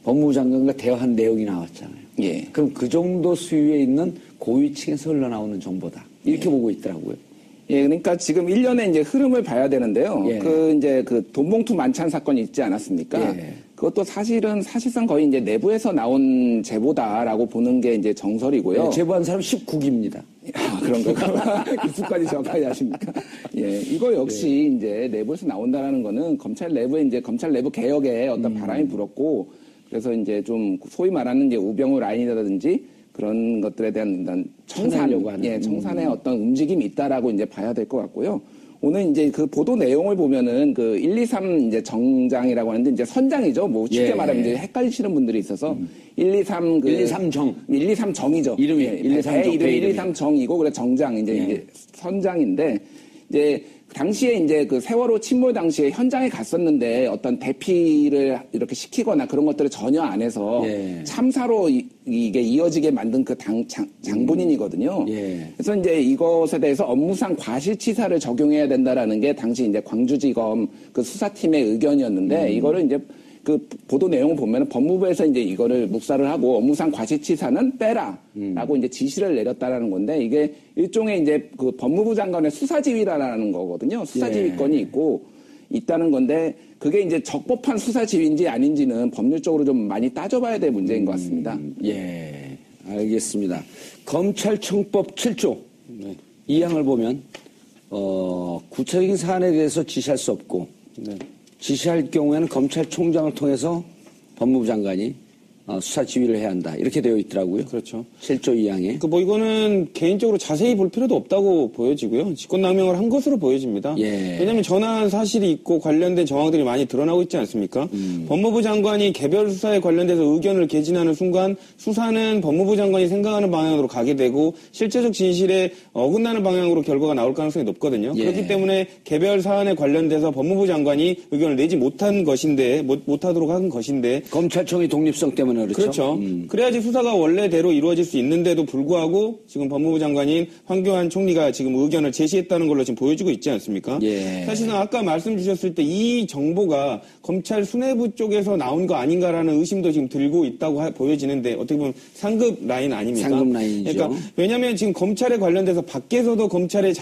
법무부 장관과 대화한 내용이 나왔잖아요. 예. 그럼 그 정도 수위에 있는 고위층에서 흘러나오는 정보다. 이렇게 보고 있더라고요. 예, 그러니까 지금 일련의 이제 흐름을 봐야 되는데요. 예. 그 돈봉투 만찬 사건이 있지 않았습니까? 예. 그것도 사실상 거의 이제 내부에서 나온 제보다라고 보는 게 이제 정설이고요. 예, 제보한 사람 19기입니다. 그런가? 그 수까지 정확하게 아십니까? 예, 이거 역시 이제 내부에서 나온다라는 거는 검찰 내부에 이제 검찰 내부 개혁에 어떤 바람이 불었고, 그래서 이제 좀 소위 말하는 이제 우병우 라인이라든지 그런 것들에 대한 일단 찾아내려고 하는. 청산의 어떤 움직임이 있다라고 이제 봐야 될 것 같고요. 오늘 이제 그 보도 내용을 보면은 그 123 이제 정장이라고 하는데 이제 선장이죠. 뭐 쉽게 예. 말하면 이제 헷갈리시는 분들이 있어서 123 123 정. 123 정이죠. 이름이 예, 123 배 정, 이름이 배 123 정이고 그래 정장 이제 예. 이게 선장인데 이제 당시에 이제 그 세월호 침몰 당시에 현장에 갔었는데 어떤 대피를 이렇게 시키거나 그런 것들을 전혀 안 해서 예. 참사로 이게 이어지게 만든 그 장본인이거든요. 예. 그래서 이제 이것에 대해서 업무상 과실치사를 적용해야 된다라는 게 당시 이제 광주지검 그 수사팀의 의견이었는데 이거를 이제 그 보도 내용을 보면 법무부에서 이제 이거를 묵살을 하고 업무상 과실치사는 빼라라고 이제 지시를 내렸다라는 건데 이게 일종의 이제 그 법무부 장관의 수사지휘라는 거거든요. 수사지휘권이 있다는 건데 그게 이제 적법한 수사지휘인지 아닌지는 법률적으로 좀 많이 따져봐야 될 문제인 것 같습니다. 예, 알겠습니다. 검찰청법 7조 이 항을 보면 구체적인 사안에 대해서 지시할 수 없고 지시할 경우에는 검찰총장을 통해서 법무부 장관이 수사 지휘를 해야 한다. 이렇게 되어 있더라고요. 그렇죠. 7조 2항에. 뭐 이거는 개인적으로 자세히 볼 필요도 없다고 보여지고요. 직권남용을 한 것으로 보여집니다. 예. 왜냐하면 전화한 사실이 있고 관련된 정황들이 많이 드러나고 있지 않습니까? 법무부 장관이 개별 수사에 관련돼서 의견을 개진하는 순간 수사는 법무부 장관이 생각하는 방향으로 가게 되고 실제적 진실에 어긋나는 방향으로 결과가 나올 가능성이 높거든요. 예. 그렇기 때문에 개별 사안에 관련돼서 법무부 장관이 의견을 내지 못한 것인데 못하도록 한 것인데 검찰청의 독립성 때문에 그렇죠. 그래야지 수사가 원래대로 이루어질 수 있는데도 불구하고 지금 법무부 장관인 황교안 총리가 지금 의견을 제시했다는 걸로 지금 보여지고 있지 않습니까? 예. 사실상 아까 말씀 주셨을 때 이 정보가 검찰 수뇌부 쪽에서 나온 거 아닌가라는 의심도 지금 들고 있다고 보여지는데 어떻게 보면 상급 라인 아닙니까? 상급 라인이죠. 그러니까 왜냐하면 지금 검찰에 관련돼서 밖에서도 검찰의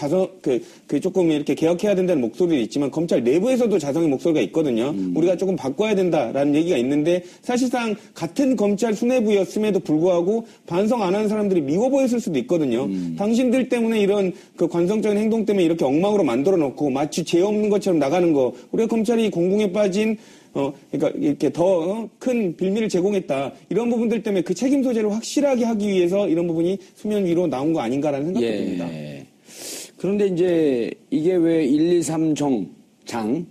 조금 이렇게 개혁해야 된다는 목소리도 있지만 검찰 내부에서도 자성의 목소리가 있거든요. 우리가 조금 바꿔야 된다라는 얘기가 있는데 사실상 같은 검찰 수뇌부였음에도 불구하고 반성 안 하는 사람들이 미워 보였을 수도 있거든요. 당신들 때문에 이런 그 관성적인 행동 때문에 이렇게 엉망으로 만들어 놓고 마치 죄 없는 것처럼 나가는 거. 우리가 검찰이 공공에 빠진 그러니까 이렇게 더 큰 빌미를 제공했다. 이런 부분들 때문에 그 책임 소재를 확실하게 하기 위해서 이런 부분이 수면 위로 나온 거 아닌가라는 생각도 듭니다. 그런데 이제 이게 왜 123 정장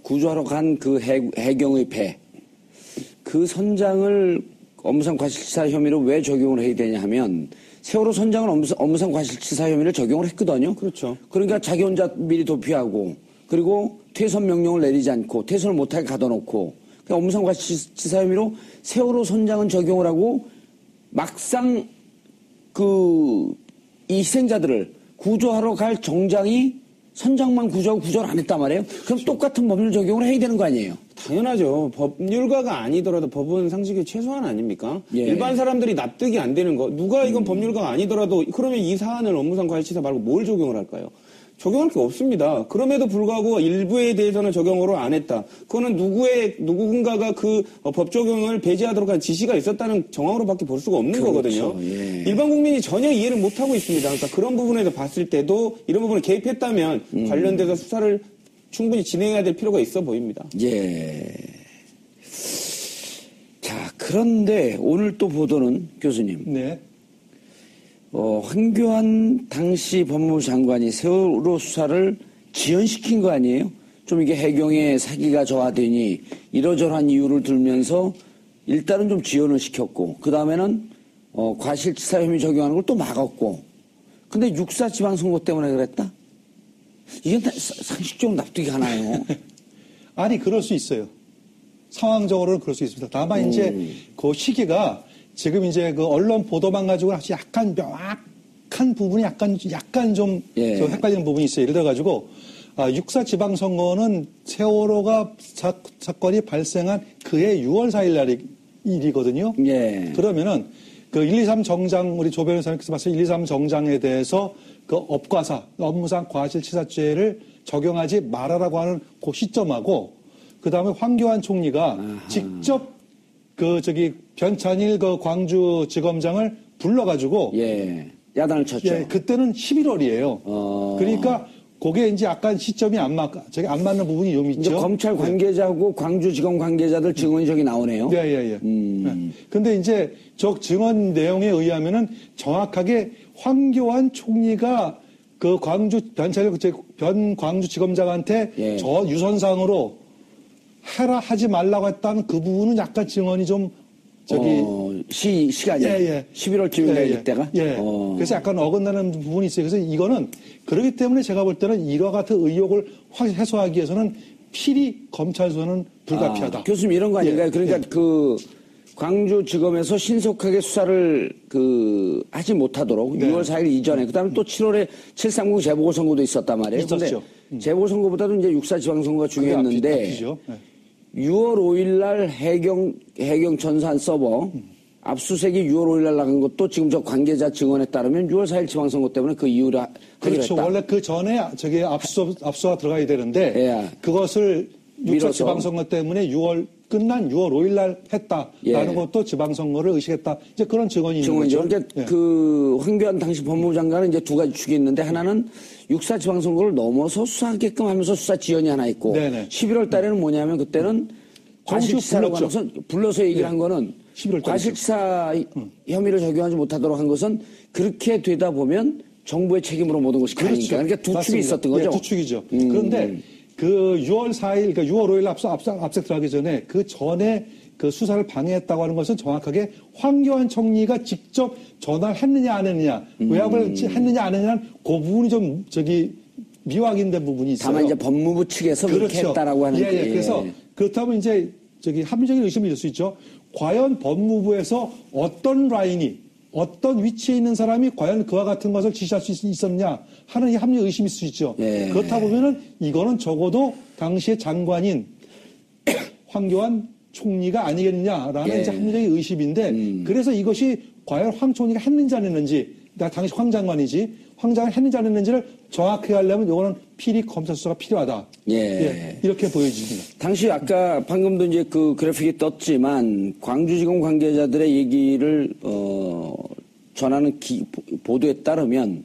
구조하러 간 그 해경의 배 그 선장을 업무상 과실치사 혐의로 왜 적용을 해야 되냐 하면 세월호 선장은 업무상 과실치사 혐의를 적용을 했거든요. 그렇죠. 그러니까 자기 혼자 미리 도피하고 그리고 퇴선 명령을 내리지 않고 퇴선을 못하게 가둬놓고 그러니까 업무상 과실치사 혐의로 세월호 선장은 적용을 하고 막상 이 희생자들을 구조하러 갈 정장이 선장만 구조하고 구조를 안 했단 말이에요. 그럼 똑같은 법률 적용을 해야 되는 거 아니에요? 당연하죠. 법률가가 아니더라도 법은 상식의 최소한 아닙니까? 예. 일반 사람들이 납득이 안 되는 거. 누가 이건 법률가가 아니더라도 그러면 이 사안을 업무상 과실치사 말고 뭘 적용을 할까요? 적용할 게 없습니다. 그럼에도 불구하고 일부에 대해서는 적용을 안 했다. 그거는 누군가가 그 법 적용을 배제하도록 한 지시가 있었다는 정황으로밖에 볼 수가 없는 그렇죠. 거거든요. 예. 일반 국민이 전혀 이해를 못하고 있습니다. 그러니까 그런 부분에서 봤을 때도 이런 부분을 개입했다면 관련돼서 수사를 충분히 진행해야 될 필요가 있어 보입니다. 예. 자, 그런데 오늘 또 보도는 교수님. 네. 황교안 당시 법무부 장관이 세월호 수사를 지연시킨 거 아니에요? 좀 이게 해경의 사기가 저하되니 이러저러한 이유를 들면서 일단은 좀 지연을 시켰고 그 다음에는 과실치사 혐의 적용하는 걸 또 막았고 근데 육사 지방선거 때문에 그랬다? 이게 상식적으로 납득이 가나요? 아니, 그럴 수 있어요. 상황적으로는 그럴 수 있습니다. 다만 이제 그 시기가 지금 이제 그 언론 보도만 가지고 아주 약간 명확한 부분이 약간 좀 헷갈리는 부분이 있어요. 예를 들어가지고, 6.4 지방선거는 세월호가 사건이 발생한 그해 6월 4일 날이거든요. 예. 그러면은 그 123 정장, 우리 조 변호사님께서 봤을 때 123 정장에 대해서 그 업과사, 업무상 과실치사죄를 적용하지 말아라고 하는 그 시점하고, 그 다음에 황교안 총리가 직접 변찬일 그 광주지검장을 불러가지고 야단을 쳤죠. 그때는 11월이에요. 그러니까 그게 이제 약간 시점이 안 맞는 부분이 좀 이제 있죠. 검찰 관계자하고 광주지검 관계자들 증언이 저기 나오네요. 예. 근데 이제 저 증언 내용에 의하면은 정확하게 황교안 총리가 그 광주 광주지검장한테 예. 저 유선상으로 하지 말라고 했다는 그 부분은 약간 증언이 좀 시간이 11월쯤인가 이때가? 그래서 약간 어긋나는 부분이 있어요. 그래서 이거는 그렇기 때문에 제가 볼 때는 이와 같은 의혹을 해소하기 위해서는 필히 검찰 수사는 불가피하다. 교수님 이런 거 아닌가요? 그러니까 그 광주지검에서 신속하게 수사를 하지 못하도록 6월 4일 이전에 그다음에 또 7월에 7.30 재보궐선거도 있었단 말이에요. 있었죠. 근데 재보궐선거보다도 이제 6.4 지방선거가 중요했는데 앞이죠. 6월 5일 날 해경 전산 서버 압수수색이 6월 5일 날 나간 것도 지금 저 관계자 증언에 따르면 6월 4일 지방선거 때문에 그 이유를 하기로 그렇죠. 했다. 원래 그 전에 저기 압수가 들어가야 되는데 예. 그것을 6차 미뤄서. 지방선거 때문에 끝난 6월 5일 날 했다라는 것도 지방선거를 의식했다. 이제 그런 증언이 있는 증언이죠. 거죠. 그러니까 그 황교안 당시 법무부 장관은 이제 두 가지 축이 있는데 하나는 6.4 지방선거를 넘어서 수사하게끔 하면서 수사 지연이 하나 있고 네네. 11월 달에는 뭐냐면 그때는 과실치사라고 불렀죠. 하면서 불러서 얘기를 한 거는 11월 달이죠. 과실치사 혐의를 적용하지 못하도록 한 것은 그렇게 되다 보면 정부의 책임으로 모든 것이 가니까. 그러니까 두 축이 맞습니다. 있었던 거죠. 예, 두 축이죠. 그런데 그 6월 4일, 그러니까 6월 5일 압색 들어가기 전에 그 전에 그 수사를 방해했다고 하는 것은 정확하게 황교안 총리가 직접 전화를 했느냐 안 했느냐, 외압을 했느냐 안 했느냐는 그 부분이 좀 미확인된 부분이 있어요. 다만 이제 법무부 측에서 그렇게 했다라고 하는 예. 그래서 그렇다면 이제 합리적인 의심이 들 수 있죠. 과연 법무부에서 어떤 라인이 어떤 위치에 있는 사람이 과연 그와 같은 것을 지시할 수 있었냐 하는 이 합리 의심이 있을 수 있죠. 예. 그렇다 보면은 이거는 적어도 당시의 장관인 황교안 총리가 아니겠느냐라는 이제 합리적인 의심인데 그래서 이것이 과연 황 총리가 했는지 안 했는지 당시 황 장관이지 황 장관이 했는지 안 했는지를 정확하게 하려면 이거는 필히 검찰 수사가 필요하다. 이렇게 보여집니다. 당시 아까 방금도 이제 그 그래픽이 떴지만 광주지검 관계자들의 얘기를 전하는 보도에 따르면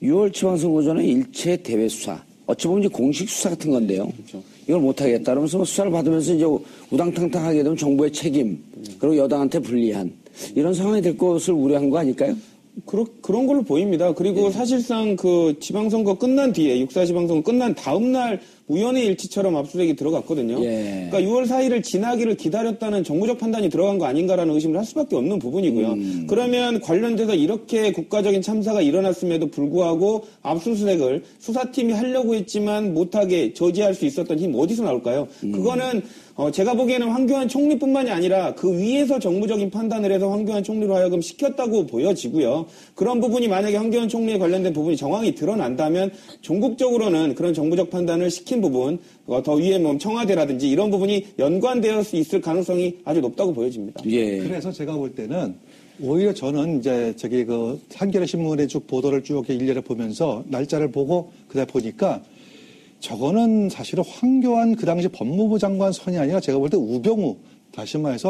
6월 지방선거 전에 일체 대외 수사, 어찌 보면 이제 공식 수사 같은 건데요. 그렇죠. 이걸 못하겠다. 그러면서 뭐 수사를 받으면서 이제 우당탕탕 하게 되면 정부의 책임, 그리고 여당한테 불리한 이런 상황이 될 것을 우려한 거 아닐까요? 그런 걸로 보입니다. 그리고 사실상 그 지방선거 끝난 뒤에 6.4 지방선거 끝난 다음 날 우연의 일치처럼 압수수색이 들어갔거든요. 그러니까 6월 4일을 지나기를 기다렸다는 정무적 판단이 들어간 거 아닌가라는 의심을 할 수밖에 없는 부분이고요. 그러면 관련돼서 이렇게 국가적인 참사가 일어났음에도 불구하고 압수수색을 수사팀이 하려고 했지만 못하게 저지할 수 있었던 힘 어디서 나올까요? 그거는 제가 보기에는 황교안 총리뿐만이 아니라 그 위에서 정무적인 판단을 해서 황교안 총리로 하여금 시켰다고 보여지고요. 그런 부분이 만약에 황교안 총리에 관련된 부분이 정황이 드러난다면 종국적으로는 그런 정무적 판단을 시킨 부분, 더 위에 뭐 청와대라든지 이런 부분이 연관되어 있을 가능성이 아주 높다고 보여집니다. 그래서 제가 볼 때는 오히려 저는 이제 한겨레 신문의 쭉 보도를 쭉 일일이 보면서 날짜를 보고 그다 보니까 저거는 사실은 황교안 그 당시 법무부 장관 선이 아니라 제가 볼 때 우병우 다시 말해서